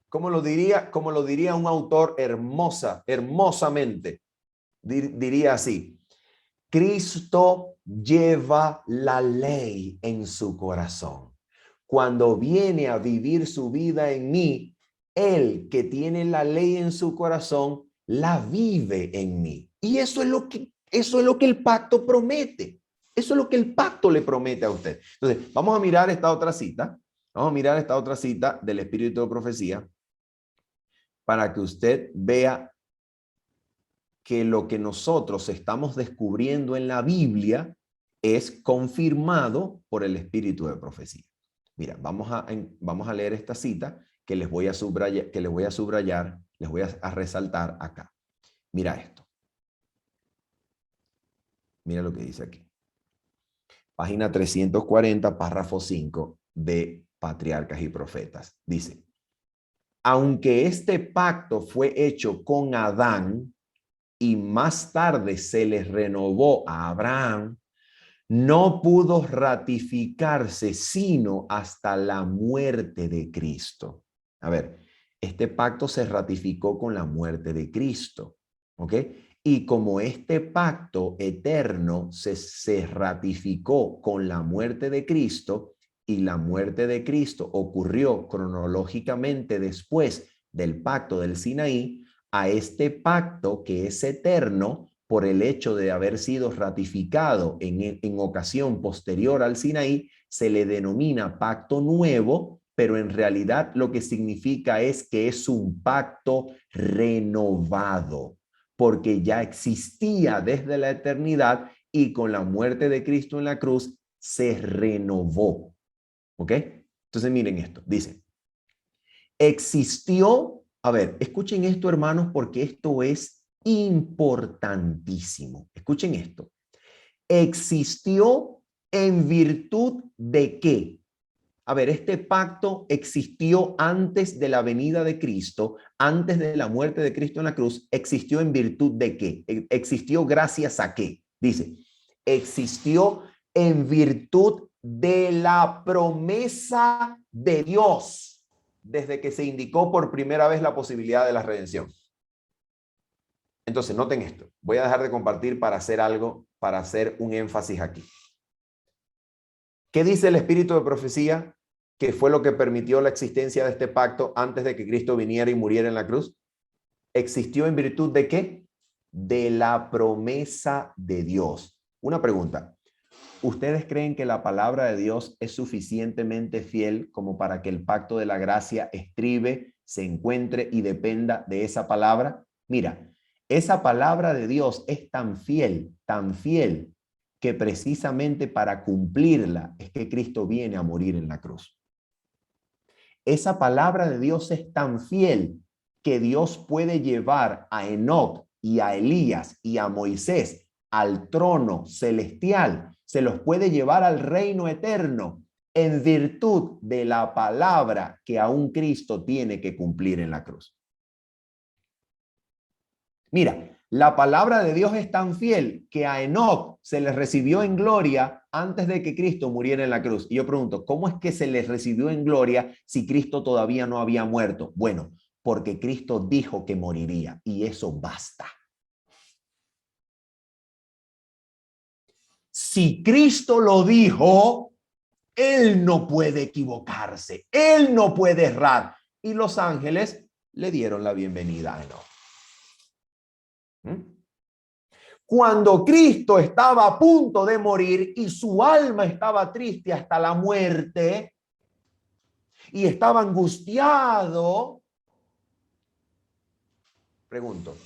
Como lo diría un autor hermosamente, diría así: Cristo lleva la ley en su corazón. Cuando viene a vivir su vida en mí, Él que tiene la ley en su corazón, la vive en mí. Y eso es lo que el pacto promete. Eso es lo que el pacto le promete a usted. Entonces, vamos a mirar esta otra cita. Vamos a mirar esta otra cita del Espíritu de Profecía para que usted vea que lo que nosotros estamos descubriendo en la Biblia es confirmado por el Espíritu de Profecía. Mira, vamos a leer esta cita que les voy a subrayar, les voy a resaltar acá. Mira esto. Mira lo que dice aquí. Página 340, párrafo 5 de Patriarcas y Profetas. Dice: aunque este pacto fue hecho con Adán y más tarde se les renovó a Abraham, no pudo ratificarse sino hasta la muerte de Cristo. A ver, este pacto se ratificó con la muerte de Cristo, ¿ok? Y como este pacto eterno se ratificó con la muerte de Cristo, y la muerte de Cristo ocurrió cronológicamente después del pacto del Sinaí, a este pacto que es eterno, por el hecho de haber sido ratificado en ocasión posterior al Sinaí, se le denomina pacto nuevo, pero en realidad lo que significa es que es un pacto renovado, porque ya existía desde la eternidad y con la muerte de Cristo en la cruz se renovó. ¿Ok? Entonces miren esto, dice: existió, a ver, escuchen esto, hermanos, porque esto es importantísimo. Escuchen esto. ¿Existió en virtud de qué? A ver, este pacto existió antes de la venida de Cristo, antes de la muerte de Cristo en la cruz. ¿Existió en virtud de qué? ¿Existió gracias a qué? Dice: existió en virtud de la promesa de Dios, desde que se indicó por primera vez la posibilidad de la redención. Entonces, noten esto. Voy a dejar de compartir para hacer algo, para hacer un énfasis aquí. ¿Qué dice el Espíritu de Profecía? Que fue lo que permitió la existencia de este pacto antes de que Cristo viniera y muriera en la cruz. ¿Existió en virtud de qué? De la promesa de Dios. Una pregunta. ¿Ustedes creen que la palabra de Dios es suficientemente fiel como para que el pacto de la gracia estribe, se encuentre y dependa de esa palabra? Mira, esa palabra de Dios es tan fiel, que precisamente para cumplirla es que Cristo viene a morir en la cruz. Esa palabra de Dios es tan fiel que Dios puede llevar a Enoc y a Elías y a Moisés al trono celestial, se los puede llevar al reino eterno en virtud de la palabra que aún Cristo tiene que cumplir en la cruz. Mira, la palabra de Dios es tan fiel que a Enoc se le recibió en gloria antes de que Cristo muriera en la cruz. Y yo pregunto, ¿cómo es que se le recibió en gloria si Cristo todavía no había muerto? Bueno, porque Cristo dijo que moriría y eso basta. Si Cristo lo dijo, Él no puede equivocarse, Él no puede errar. Y los ángeles le dieron la bienvenida a Enoc. Cuando Cristo estaba a punto de morir y su alma estaba triste hasta la muerte y estaba angustiado, pregunto,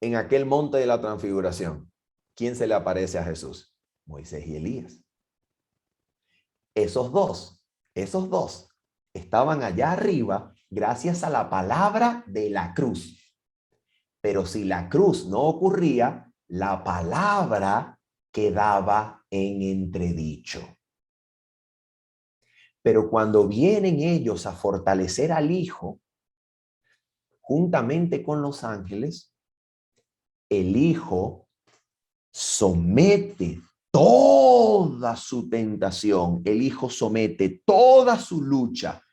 en aquel monte de la transfiguración, ¿quién se le aparece a Jesús? Moisés y Elías. Esos dos estaban allá arriba gracias a la palabra de la cruz. Pero si la cruz no ocurría, la palabra quedaba en entredicho. Pero cuando vienen ellos a fortalecer al Hijo, juntamente con los ángeles, el Hijo somete toda su tentación, el Hijo somete toda su lucha,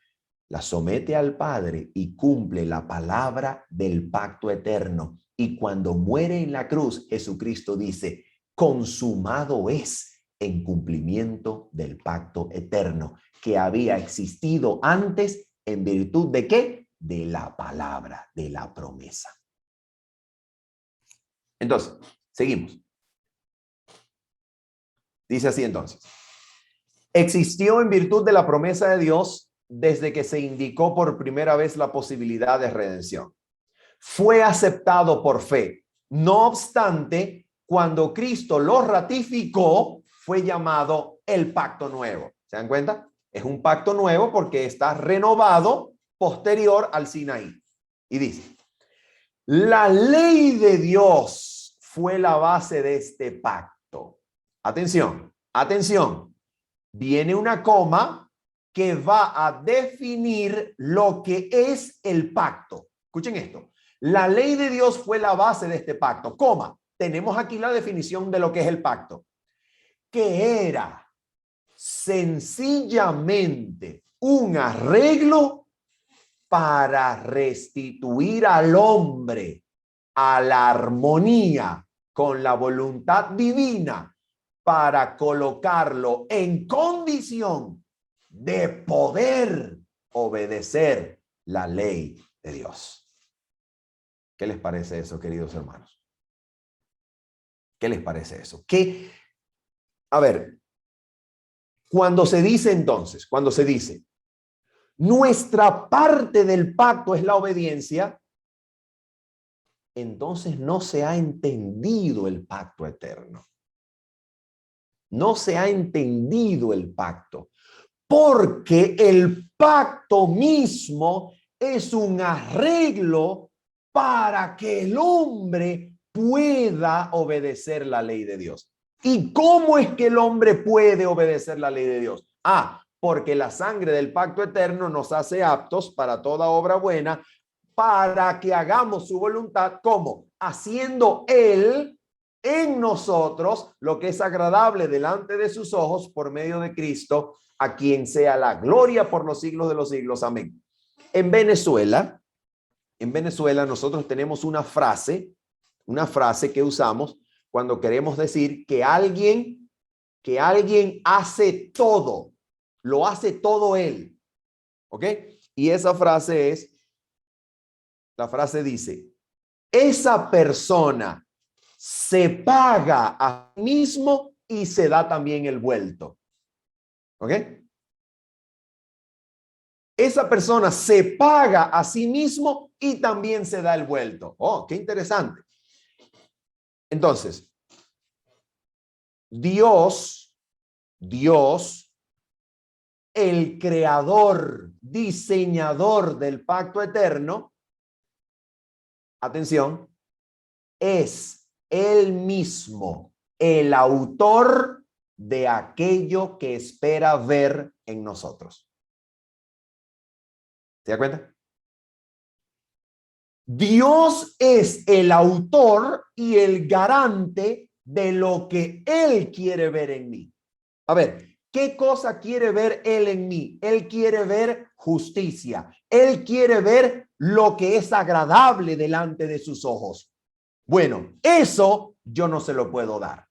la somete al Padre y cumple la palabra del pacto eterno. Y cuando muere en la cruz, Jesucristo dice, consumado es, en cumplimiento del pacto eterno que había existido antes, en virtud de ¿qué? De la palabra, de la promesa. Entonces, seguimos. Dice así entonces. Existió en virtud de la promesa de Dios desde que se indicó por primera vez la posibilidad de redención. Fue aceptado por fe. No obstante, cuando Cristo lo ratificó, fue llamado el pacto nuevo. ¿Se dan cuenta? Es un pacto nuevo porque está renovado posterior al Sinaí. Y dice, la ley de Dios fue la base de este pacto. Atención, atención. Viene una coma que va a definir lo que es el pacto. Escuchen esto. La ley de Dios fue la base de este pacto. Coma. Tenemos aquí la definición de lo que es el pacto. Que era sencillamente un arreglo para restituir al hombre a la armonía con la voluntad divina, para colocarlo en condición de poder obedecer la ley de Dios. ¿Qué les parece eso, queridos hermanos? ¿Qué les parece eso? ¿Qué? A ver, cuando se dice entonces, cuando se dice, nuestra parte del pacto es la obediencia, entonces no se ha entendido el pacto eterno. No se ha entendido el pacto, porque el pacto mismo es un arreglo para que el hombre pueda obedecer la ley de Dios. ¿Y cómo es que el hombre puede obedecer la ley de Dios? Porque la sangre del pacto eterno nos hace aptos para toda obra buena, para que hagamos su voluntad. ¿Cómo? Haciendo Él en nosotros lo que es agradable delante de sus ojos por medio de Cristo, a quien sea la gloria por los siglos de los siglos. Amén. En Venezuela nosotros tenemos una frase que usamos cuando queremos decir que alguien hace todo, lo hace todo él. ¿Ok? Y esa frase dice, esa persona se paga a sí mismo y se da también el vuelto. ¿Ok? Esa persona se paga a sí mismo y también se da el vuelto. Oh, qué interesante. Entonces, Dios, el creador, diseñador del pacto eterno, atención, es él mismo el autor de aquello que espera ver en nosotros. ¿Se da cuenta? Dios es el autor y el garante de lo que Él quiere ver en mí. A ver, ¿qué cosa quiere ver Él en mí? Él quiere ver justicia. Él quiere ver lo que es agradable delante de sus ojos. Bueno, eso yo no se lo puedo dar.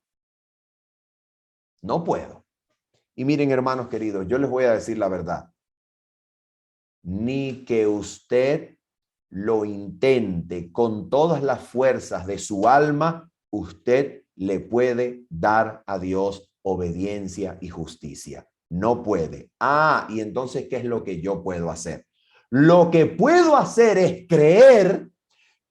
No puedo. Y miren, hermanos queridos, yo les voy a decir la verdad. Ni que usted lo intente con todas las fuerzas de su alma, usted le puede dar a Dios obediencia y justicia. No puede. Y entonces, ¿qué es lo que yo puedo hacer? Lo que puedo hacer es creer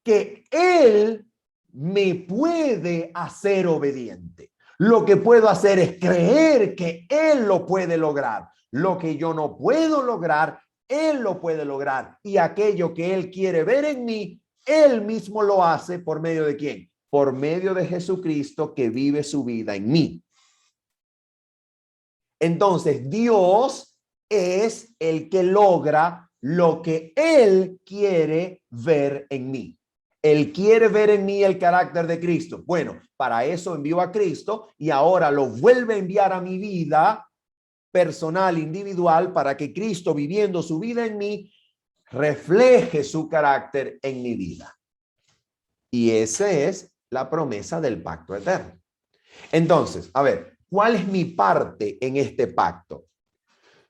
que Él me puede hacer obediente. Lo que puedo hacer es creer que Él lo puede lograr. Lo que yo no puedo lograr, Él lo puede lograr. Y aquello que Él quiere ver en mí, Él mismo lo hace. ¿Por medio de quién? Por medio de Jesucristo, que vive su vida en mí. Entonces, Dios es el que logra lo que Él quiere ver en mí. Él quiere ver en mí el carácter de Cristo. Bueno, para eso envió a Cristo y ahora lo vuelve a enviar a mi vida personal, individual, para que Cristo, viviendo su vida en mí, refleje su carácter en mi vida. Y esa es la promesa del pacto eterno. Entonces, a ver, ¿cuál es mi parte en este pacto?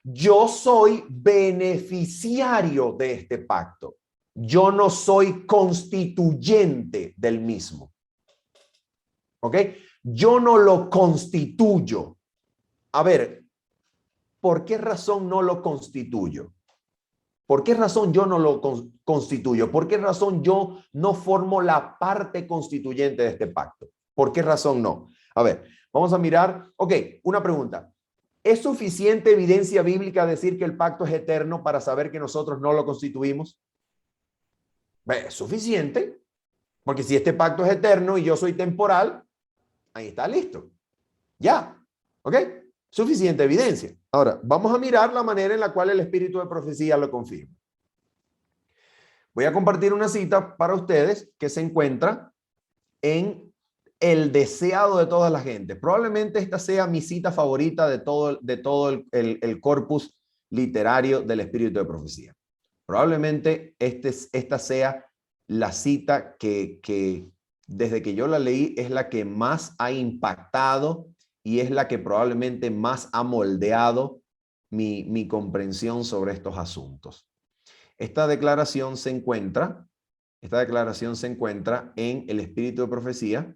Yo soy beneficiario de este pacto. Yo no soy constituyente del mismo. ¿Ok? Yo no lo constituyo. A ver, ¿por qué razón no lo constituyo? ¿Por qué razón yo no lo constituyo? ¿Por qué razón yo no formo la parte constituyente de este pacto? ¿Por qué razón no? A ver, vamos a mirar. Ok, una pregunta. ¿Es suficiente evidencia bíblica decir que el pacto es eterno para saber que nosotros no lo constituimos? Es suficiente, porque si este pacto es eterno y yo soy temporal, ahí está listo. Ya, ¿ok? Suficiente evidencia. Ahora, vamos a mirar la manera en la cual el espíritu de profecía lo confirma. Voy a compartir una cita para ustedes que se encuentra en El deseado de toda la gente. Probablemente esta sea mi cita favorita de todo el corpus literario del espíritu de profecía. Probablemente esta sea la cita que desde que yo la leí es la que más ha impactado y es la que probablemente más ha moldeado mi comprensión sobre estos asuntos. Esta declaración se encuentra en el espíritu de profecía,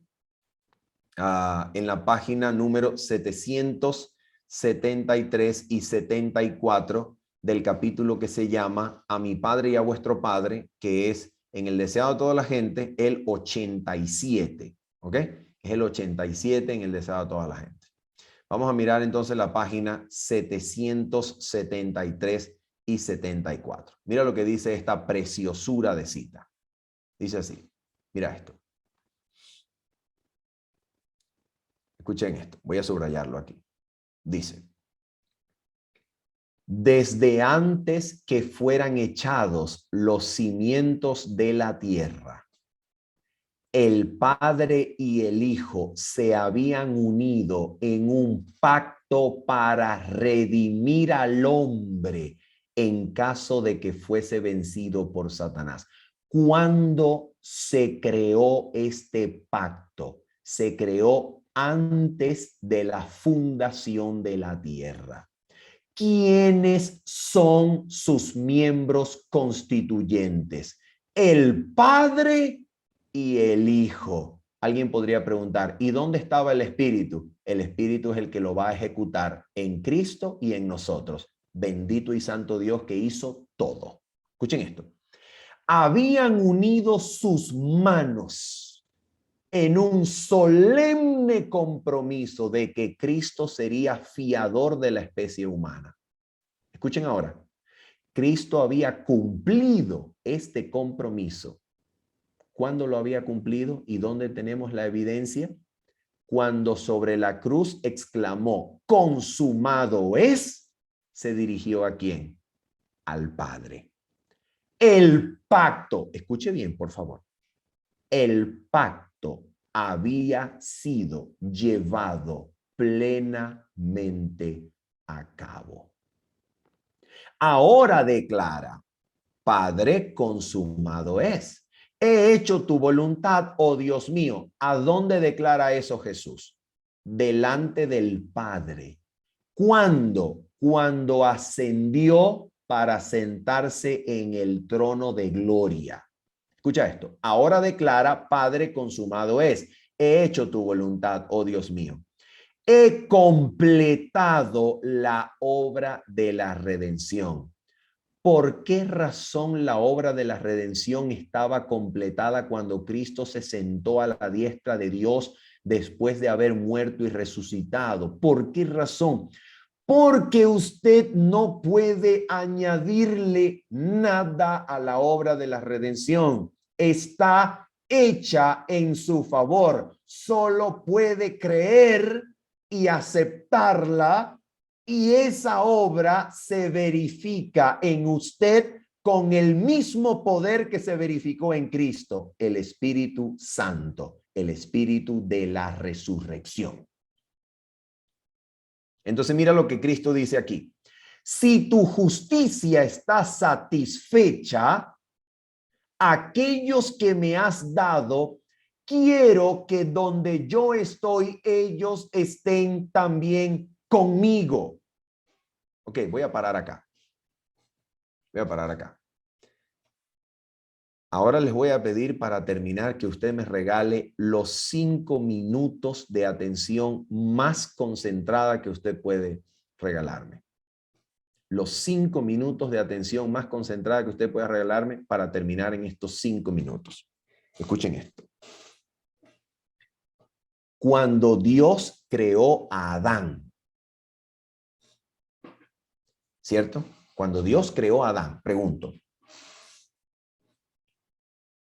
en la página número 773 y 74 del capítulo que se llama A mi Padre y a vuestro Padre, que es en el deseado de toda la gente, el 87. ¿Ok? Es el 87 en el deseado de toda la gente. Vamos a mirar entonces la página 773 y 74. Mira lo que dice esta preciosura de cita. Dice así. Mira esto. Escuchen esto. Voy a subrayarlo aquí. Dice: desde antes que fueran echados los cimientos de la tierra, el Padre y el Hijo se habían unido en un pacto para redimir al hombre en caso de que fuese vencido por Satanás. ¿Cuándo se creó este pacto? Se creó antes de la fundación de la tierra. ¿Quiénes son sus miembros constituyentes? El Padre y el Hijo. Alguien podría preguntar, ¿y dónde estaba el Espíritu? El Espíritu es el que lo va a ejecutar en Cristo y en nosotros. Bendito y santo Dios que hizo todo. Escuchen esto. Habían unido sus manos en un solemne compromiso de que Cristo sería fiador de la especie humana. Escuchen ahora. Cristo había cumplido este compromiso. ¿Cuándo lo había cumplido y dónde tenemos la evidencia? Cuando sobre la cruz exclamó, consumado es, se dirigió ¿a quién? Al Padre. El pacto, escuche bien, por favor. El pacto había sido llevado plenamente a cabo. Ahora declara, Padre, consumado es. He hecho tu voluntad, oh Dios mío. ¿A dónde declara eso Jesús? Delante del Padre. ¿Cuándo? Cuando ascendió para sentarse en el trono de gloria. Escucha esto. Ahora declara, Padre, consumado es. He hecho tu voluntad, oh Dios mío. He completado la obra de la redención. ¿Por qué razón la obra de la redención estaba completada cuando Cristo se sentó a la diestra de Dios después de haber muerto y resucitado? ¿Por qué razón? Porque usted no puede añadirle nada a la obra de la redención. Está hecha en su favor. Solo puede creer y aceptarla y esa obra se verifica en usted con el mismo poder que se verificó en Cristo, el Espíritu Santo, el Espíritu de la resurrección. Entonces mira lo que Cristo dice aquí. Si tu justicia está satisfecha, aquellos que me has dado, quiero que donde yo estoy, ellos estén también conmigo. Ok, voy a parar acá. Voy a parar acá. Ahora les voy a pedir para terminar que usted me regale los 5 minutos de atención más concentrada que usted puede regalarme. Los 5 minutos de atención más concentrada que usted pueda regalarme para terminar en estos 5 minutos. Escuchen esto. Cuando Dios creó a Adán, ¿cierto? Cuando Dios creó a Adán, pregunto,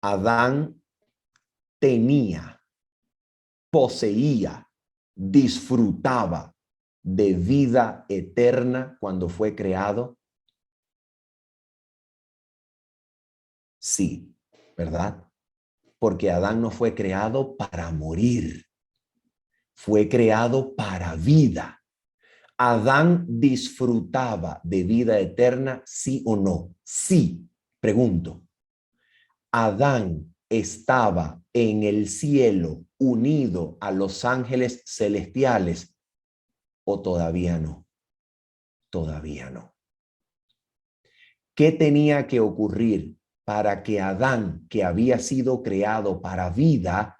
Adán tenía, poseía, disfrutaba de vida eterna cuando fue creado? Sí, ¿verdad? Porque Adán no fue creado para morir, fue creado para vida. ¿Adán disfrutaba de vida eterna, sí o no? Sí. Pregunto, ¿Adán estaba en el cielo unido a los ángeles celestiales o todavía no? Todavía no. ¿Qué tenía que ocurrir para que Adán, que había sido creado para vida,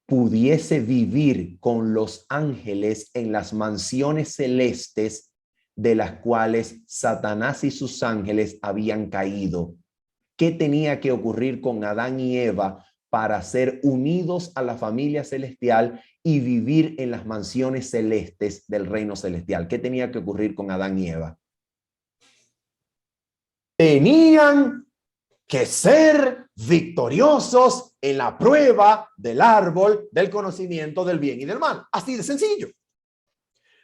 pudiese vivir con los ángeles en las mansiones celestes de las cuales Satanás y sus ángeles habían caído? ¿Qué tenía que ocurrir con Adán y Eva para ser unidos a la familia celestial y vivir en las mansiones celestes del reino celestial? ¿Qué tenía que ocurrir con Adán y Eva? Tenían que ser victoriosos en la prueba del árbol del conocimiento del bien y del mal. Así de sencillo.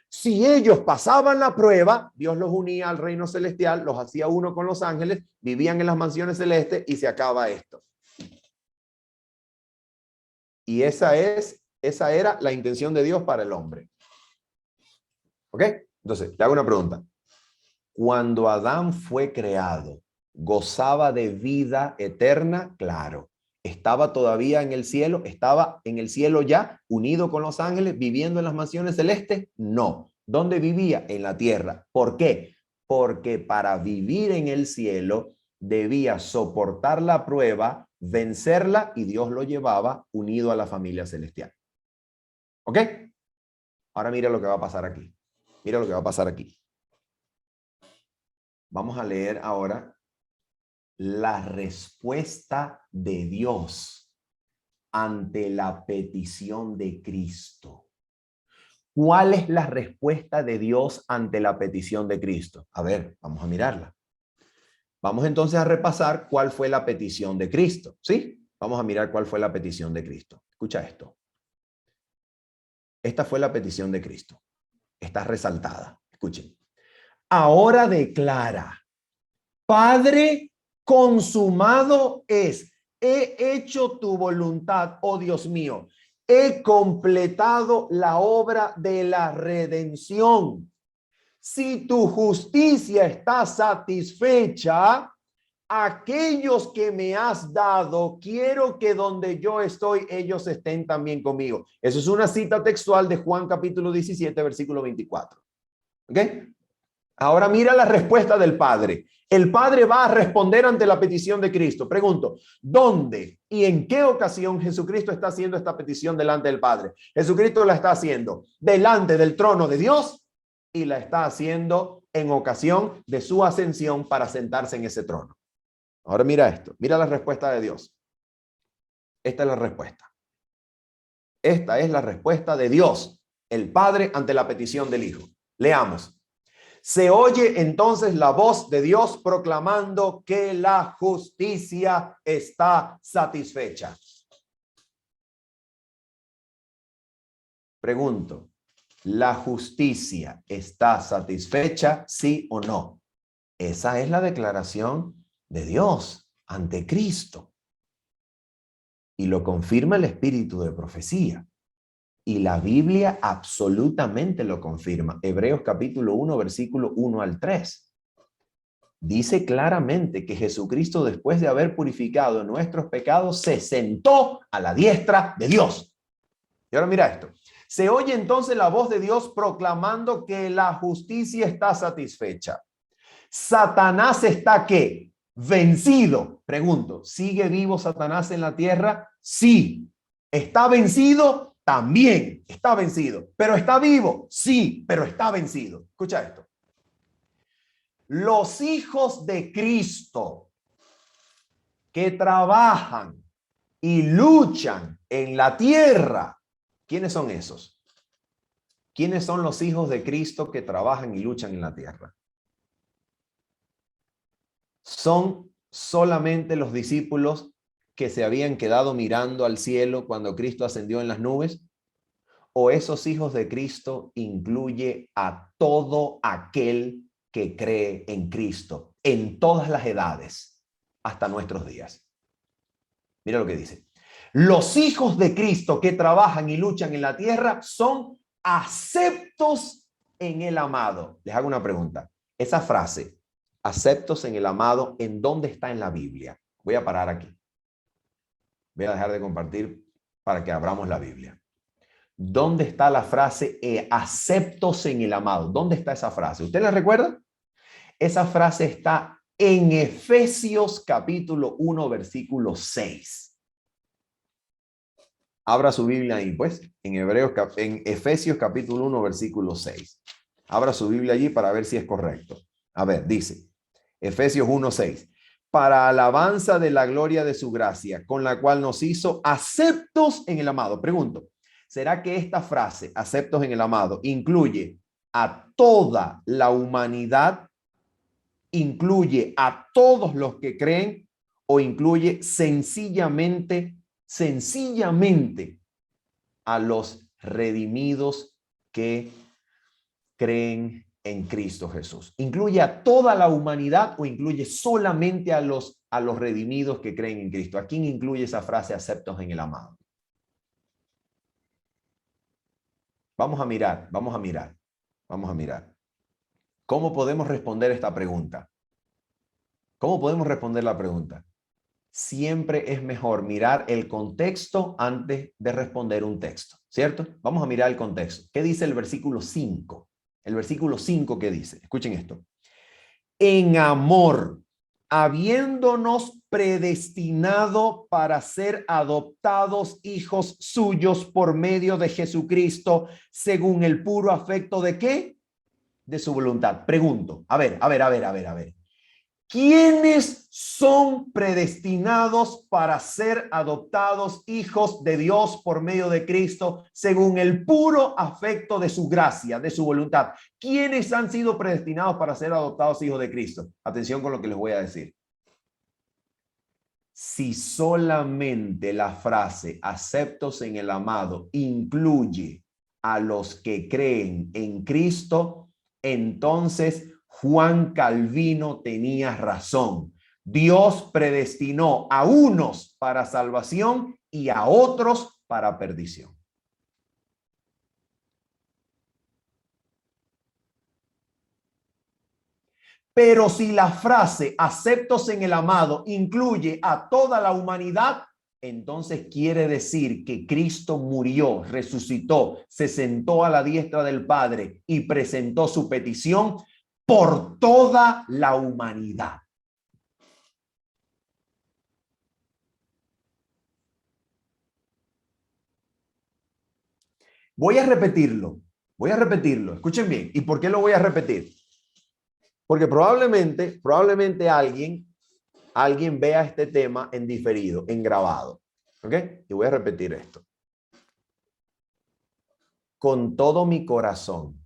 Si ellos pasaban la prueba, Dios los unía al reino celestial, los hacía uno con los ángeles, vivían en las mansiones celestes y se acaba esto. Y esa era la intención de Dios para el hombre. ¿Ok? Entonces, le hago una pregunta. Cuando Adán fue creado, ¿gozaba de vida eterna? Claro. ¿Estaba todavía en el cielo? ¿Estaba en el cielo ya, unido con los ángeles, viviendo en las mansiones celestes? No. ¿Dónde vivía? En la tierra. ¿Por qué? Porque para vivir en el cielo debía soportar la prueba, vencerla, y Dios lo llevaba unido a la familia celestial. ¿Ok? Ahora mira lo que va a pasar aquí. Mira lo que va a pasar aquí. Vamos a leer ahora la respuesta de Dios ante la petición de Cristo. ¿Cuál es la respuesta de Dios ante la petición de Cristo? A ver, vamos a mirarla. Vamos entonces a repasar cuál fue la petición de Cristo. ¿Sí? Vamos a mirar cuál fue la petición de Cristo. Escucha esto. Esta fue la petición de Cristo. Está resaltada. Escuchen. Ahora declara: Padre, consumado es. He hecho tu voluntad, oh Dios mío. He completado la obra de la redención. Si tu justicia está satisfecha, aquellos que me has dado, quiero que donde yo estoy, ellos estén también conmigo. Eso es una cita textual de Juan capítulo 17, versículo 24. ¿Ok? Ahora mira la respuesta del Padre. El Padre va a responder ante la petición de Cristo. Pregunto, ¿dónde y en qué ocasión Jesucristo está haciendo esta petición delante del Padre? Jesucristo la está haciendo delante del trono de Dios y la está haciendo en ocasión de su ascensión para sentarse en ese trono. Ahora mira esto, mira la respuesta de Dios. Esta es la respuesta. Esta es la respuesta de Dios, el Padre, ante la petición del Hijo. Leamos. Se oye entonces la voz de Dios proclamando que la justicia está satisfecha. Pregunto, ¿La justicia está satisfecha, sí o no? Esa es la declaración de Dios ante Cristo. Y lo confirma el espíritu de profecía. Y la Biblia absolutamente lo confirma. Hebreos capítulo 1, versículo 1 al 3. Dice claramente que Jesucristo, después de haber purificado nuestros pecados, se sentó a la diestra de Dios. Y ahora mira esto. Se oye entonces la voz de Dios proclamando que la justicia está satisfecha. Satanás está ¿qué? Vencido. Pregunto, ¿sigue vivo Satanás en la tierra? Sí. ¿Está vencido? También está vencido. ¿Pero está vivo? Sí, pero está vencido. Escucha esto. Los hijos de Cristo que trabajan y luchan en la tierra, ¿quiénes son esos? ¿Quiénes son los hijos de Cristo que trabajan y luchan en la tierra? ¿Son solamente los discípulos que se habían quedado mirando al cielo cuando Cristo ascendió en las nubes? ¿O esos hijos de Cristo incluye a todo aquel que cree en Cristo en todas las edades hasta nuestros días? Mira lo que dice. Los hijos de Cristo que trabajan y luchan en la tierra son aceptos en el amado. Les hago una pregunta. Esa frase, aceptos en el amado, ¿en dónde está en la Biblia? Voy a parar aquí. Voy a dejar de compartir para que abramos la Biblia. ¿Dónde está la frase aceptos en el amado? ¿Dónde está esa frase? ¿Usted la recuerda? Esa frase está en Efesios capítulo 1, versículo 6. Abra su Biblia ahí, pues, en Efesios capítulo 1, versículo 6. Abra su Biblia allí para ver si es correcto. A ver, dice, Efesios 1, 6. Para alabanza de la gloria de su gracia, con la cual nos hizo aceptos en el amado. Pregunto, ¿será que esta frase, aceptos en el amado, incluye a toda la humanidad? ¿Incluye a todos los que creen o incluye sencillamente a los redimidos que creen en Cristo Jesús? ¿Incluye a toda la humanidad o incluye solamente a los redimidos que creen en Cristo? ¿A quién incluye esa frase aceptos en el amado? Vamos a mirar. ¿Cómo podemos responder esta pregunta? ¿Cómo podemos responder la pregunta? Siempre es mejor mirar el contexto antes de responder un texto, ¿cierto? Vamos a mirar el contexto. ¿Qué dice el versículo 5? El versículo 5, ¿qué dice? Escuchen esto. En amor, habiéndonos predestinado para ser adoptados hijos suyos por medio de Jesucristo, según el puro afecto ¿de qué? De su voluntad. Pregunto, a ver. ¿Quiénes son predestinados para ser adoptados hijos de Dios por medio de Cristo según el puro afecto de su gracia, de su voluntad? ¿Quiénes han sido predestinados para ser adoptados hijos de Cristo? Atención con lo que les voy a decir. Si solamente la frase aceptos en el amado incluye a los que creen en Cristo, entonces Juan Calvino tenía razón. Dios predestinó a unos para salvación y a otros para perdición. Pero si la frase aceptos en el amado incluye a toda la humanidad, entonces quiere decir que Cristo murió, resucitó, se sentó a la diestra del Padre y presentó su petición por toda la humanidad. Voy a repetirlo. Escuchen bien. ¿Y por qué lo voy a repetir? Porque probablemente alguien vea este tema en diferido, en grabado. ¿Ok? Y voy a repetir esto. Con todo mi corazón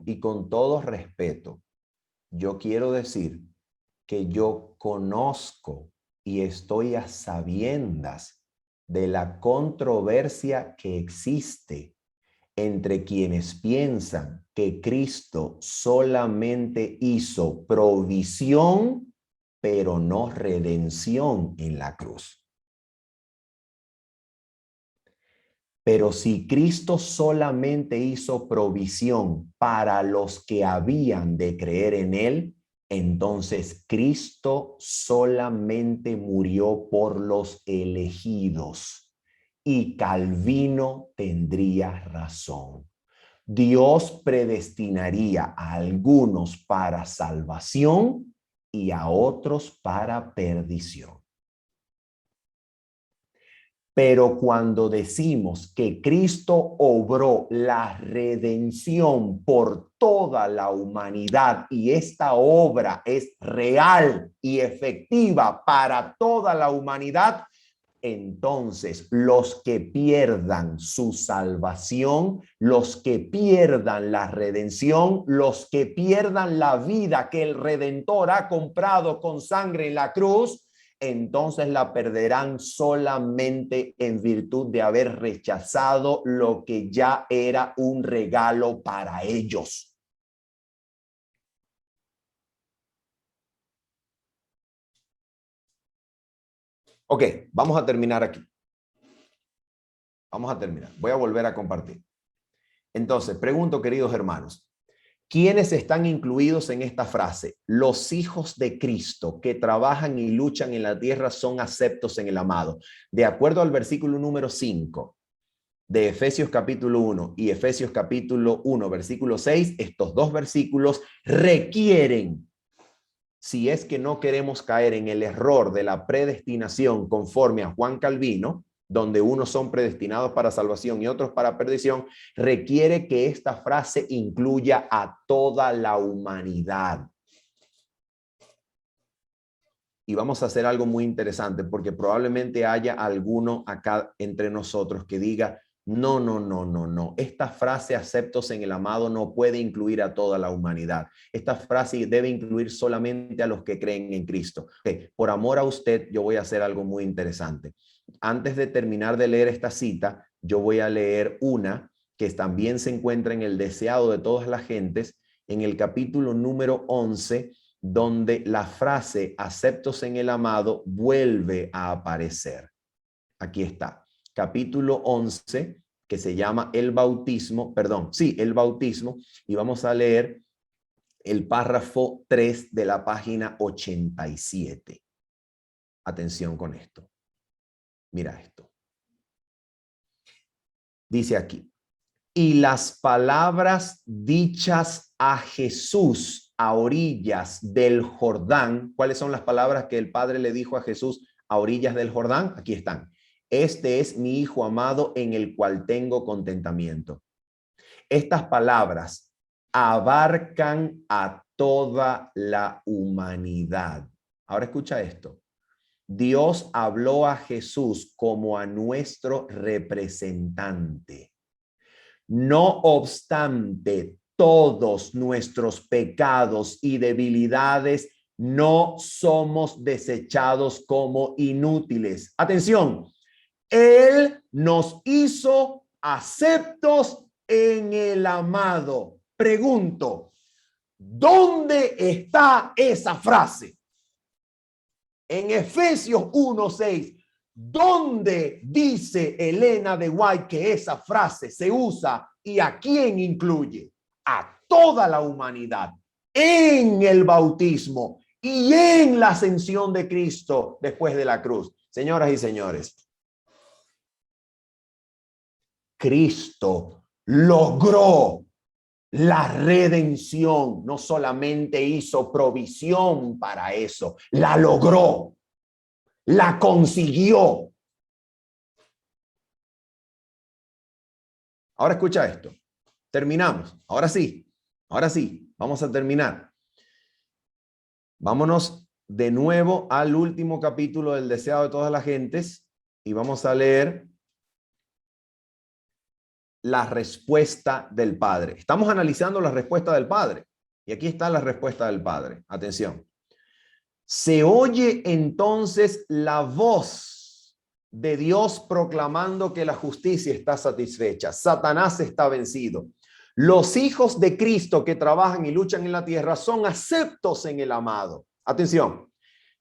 y con todo respeto, yo quiero decir que yo conozco y estoy a sabiendas de la controversia que existe entre quienes piensan que Cristo solamente hizo provisión, pero no redención en la cruz. Pero si Cristo solamente hizo provisión para los que habían de creer en él, entonces Cristo solamente murió por los elegidos. Y Calvino tendría razón. Dios predestinaría a algunos para salvación y a otros para perdición. Pero cuando decimos que Cristo obró la redención por toda la humanidad y esta obra es real y efectiva para toda la humanidad, entonces los que pierdan su salvación, los que pierdan la redención, los que pierdan la vida que el Redentor ha comprado con sangre en la cruz, entonces la perderán solamente en virtud de haber rechazado lo que ya era un regalo para ellos. Ok, vamos a terminar aquí. Vamos a terminar. Voy a volver a compartir. Entonces, pregunto, queridos hermanos, ¿quiénes están incluidos en esta frase? Los hijos de Cristo que trabajan y luchan en la tierra son aceptos en el amado. De acuerdo al versículo número 5 de Efesios capítulo 1 y Efesios capítulo 1, versículo 6, estos dos versículos requieren, si es que no queremos caer en el error de la predestinación conforme a Juan Calvino, donde unos son predestinados para salvación y otros para perdición, requiere que esta frase incluya a toda la humanidad. Y vamos a hacer algo muy interesante, porque probablemente haya alguno acá entre nosotros que diga, no. Esta frase aceptos en el amado no puede incluir a toda la humanidad. Esta frase debe incluir solamente a los que creen en Cristo. Okay. Por amor a usted, yo voy a hacer algo muy interesante. Antes de terminar de leer esta cita, yo voy a leer una que también se encuentra en el deseado de todas las gentes, en el capítulo número 11, donde la frase aceptos en el amado vuelve a aparecer. Aquí está, capítulo 11, que se llama el bautismo, el bautismo, y vamos a leer el párrafo 3 de la página 87. Atención con esto. Mira esto. Dice aquí, y las palabras dichas a Jesús a orillas del Jordán. ¿Cuáles son las palabras que el Padre le dijo a Jesús a orillas del Jordán? Aquí están. Este es mi Hijo amado en el cual tengo contentamiento. Estas palabras abarcan a toda la humanidad. Ahora escucha esto. Dios habló a Jesús como a nuestro representante. No obstante, todos nuestros pecados y debilidades no somos desechados como inútiles. Atención, Él nos hizo aceptos en el amado. Pregunto, ¿dónde está esa frase? En Efesios 1:6. ¿Dónde dice Elena de White que esa frase se usa y a quién incluye? A toda la humanidad en el bautismo y en la ascensión de Cristo después de la cruz. Señoras y señores, Cristo logró la redención. No solamente hizo provisión para eso, la logró. La consiguió. Ahora escucha esto. Terminamos. Ahora sí. Vamos a terminar. Vámonos de nuevo al último capítulo del deseado de todas las gentes y vamos a leer la respuesta del Padre. Estamos analizando la respuesta del Padre y aquí está la respuesta del Padre. Atención. Se oye entonces la voz de Dios proclamando que la justicia está satisfecha. Satanás está vencido. Los hijos de Cristo que trabajan y luchan en la tierra son aceptos en el amado. Atención,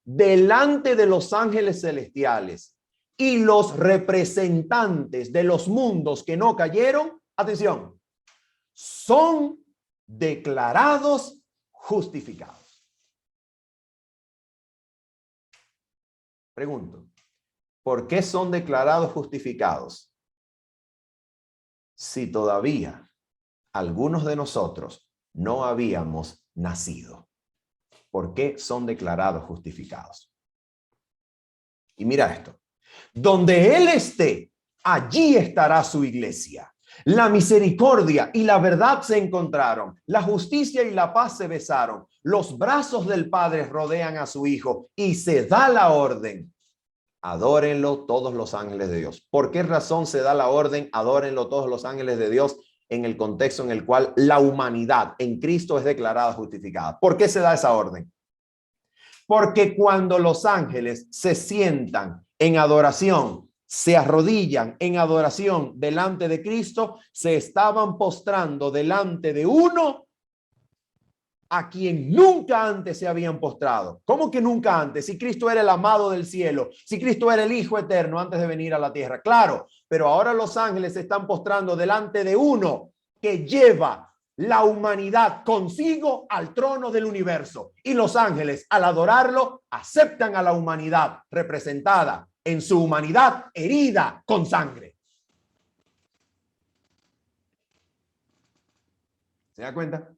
delante de los ángeles celestiales y los representantes de los mundos que no cayeron, atención, son declarados justificados. Pregunto, ¿por qué son declarados justificados si todavía algunos de nosotros no habíamos nacido? ¿Por qué son declarados justificados? Y mira esto. Donde Él esté, allí estará su iglesia. La misericordia y la verdad se encontraron. La justicia y la paz se besaron. Los brazos del Padre rodean a su Hijo y se da la orden. Adórenlo todos los ángeles de Dios. ¿Por qué razón se da la orden? Adórenlo todos los ángeles de Dios en el contexto en el cual la humanidad en Cristo es declarada justificada. ¿Por qué se da esa orden? Porque cuando los ángeles se sientan en adoración, se arrodillan en adoración delante de Cristo, se estaban postrando delante de uno a quien nunca antes se habían postrado. ¿Cómo que nunca antes? Si Cristo era el amado del cielo, si Cristo era el Hijo eterno antes de venir a la tierra. Claro, pero ahora los ángeles se están postrando delante de uno que lleva la humanidad consigo al trono del universo. Y los ángeles, al adorarlo, aceptan a la humanidad representada en su humanidad herida con sangre. ¿Se da cuenta?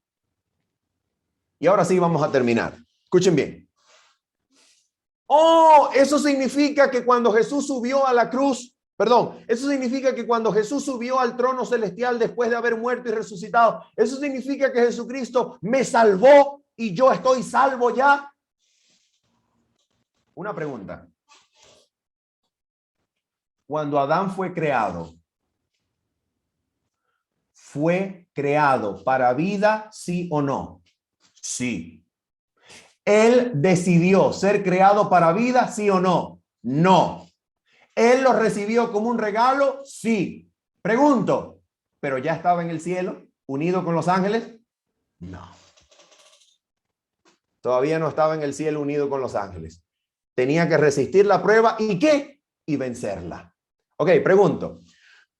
Y ahora sí vamos a terminar. Escuchen bien. Oh, eso significa que cuando Jesús subió a la cruz, eso significa que cuando Jesús subió al trono celestial después de haber muerto y resucitado, eso significa que Jesucristo me salvó y yo estoy salvo ya. Una pregunta. Cuando Adán fue creado para vida, sí o no? Sí. ¿Él decidió ser creado para vida, sí o no? No. ¿Él lo recibió como un regalo? Sí. Pregunto, ¿pero ya estaba en el cielo, unido con los ángeles? No. Todavía no estaba en el cielo unido con los ángeles. Tenía que resistir la prueba. ¿Y qué? Y vencerla. Ok, pregunto.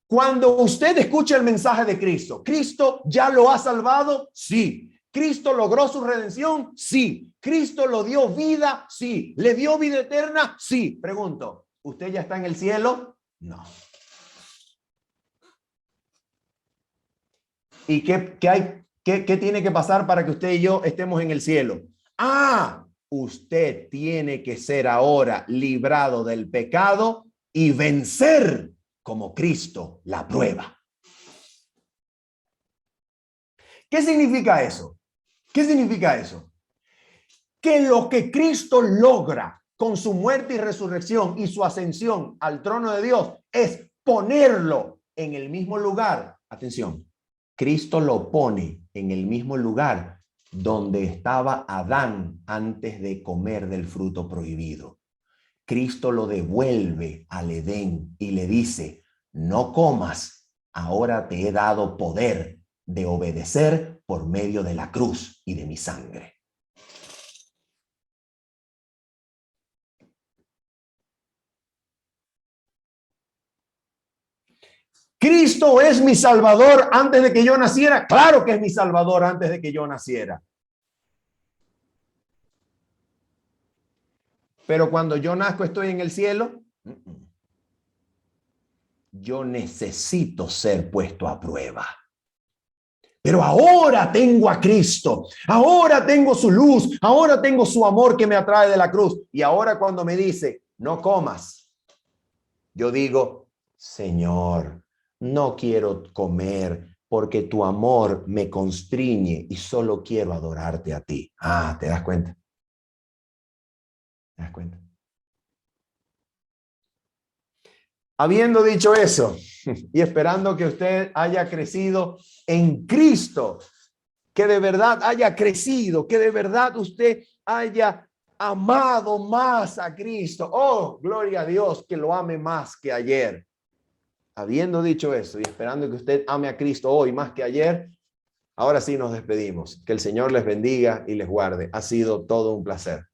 Cuando usted escucha el mensaje de Cristo, ¿Cristo ya lo ha salvado? Sí. ¿Cristo logró su redención? Sí. ¿Cristo lo dio vida? Sí. ¿Le dio vida eterna? Sí. Pregunto, ¿usted ya está en el cielo? No. ¿Y qué tiene que pasar para que usted y yo estemos en el cielo? Ah, usted tiene que ser ahora librado del pecado y vencer como Cristo la prueba. ¿Qué significa eso? ¿Qué significa eso? Que lo que Cristo logra con su muerte y resurrección y su ascensión al trono de Dios es ponerlo en el mismo lugar. Atención, Cristo lo pone en el mismo lugar donde estaba Adán antes de comer del fruto prohibido. Cristo lo devuelve al Edén y le dice, no comas, ahora te he dado poder de obedecer por medio de la cruz y de mi sangre. ¿Cristo es mi salvador antes de que yo naciera? Claro que es mi salvador antes de que yo naciera. Pero cuando yo nazco, ¿estoy en el cielo? Yo necesito ser puesto a prueba. Pero ahora tengo a Cristo, ahora tengo su luz, ahora tengo su amor que me atrae de la cruz. Y ahora cuando me dice, no comas, yo digo, Señor, no quiero comer porque tu amor me constriñe y solo quiero adorarte a ti. Ah, ¿te das cuenta? ¿Te das cuenta? Habiendo dicho eso y esperando que usted haya crecido en Cristo, que de verdad haya crecido, que de verdad usted haya amado más a Cristo. Oh, gloria a Dios, que lo ame más que ayer. Habiendo dicho eso y esperando que usted ame a Cristo hoy más que ayer, ahora sí nos despedimos. Que el Señor les bendiga y les guarde. Ha sido todo un placer.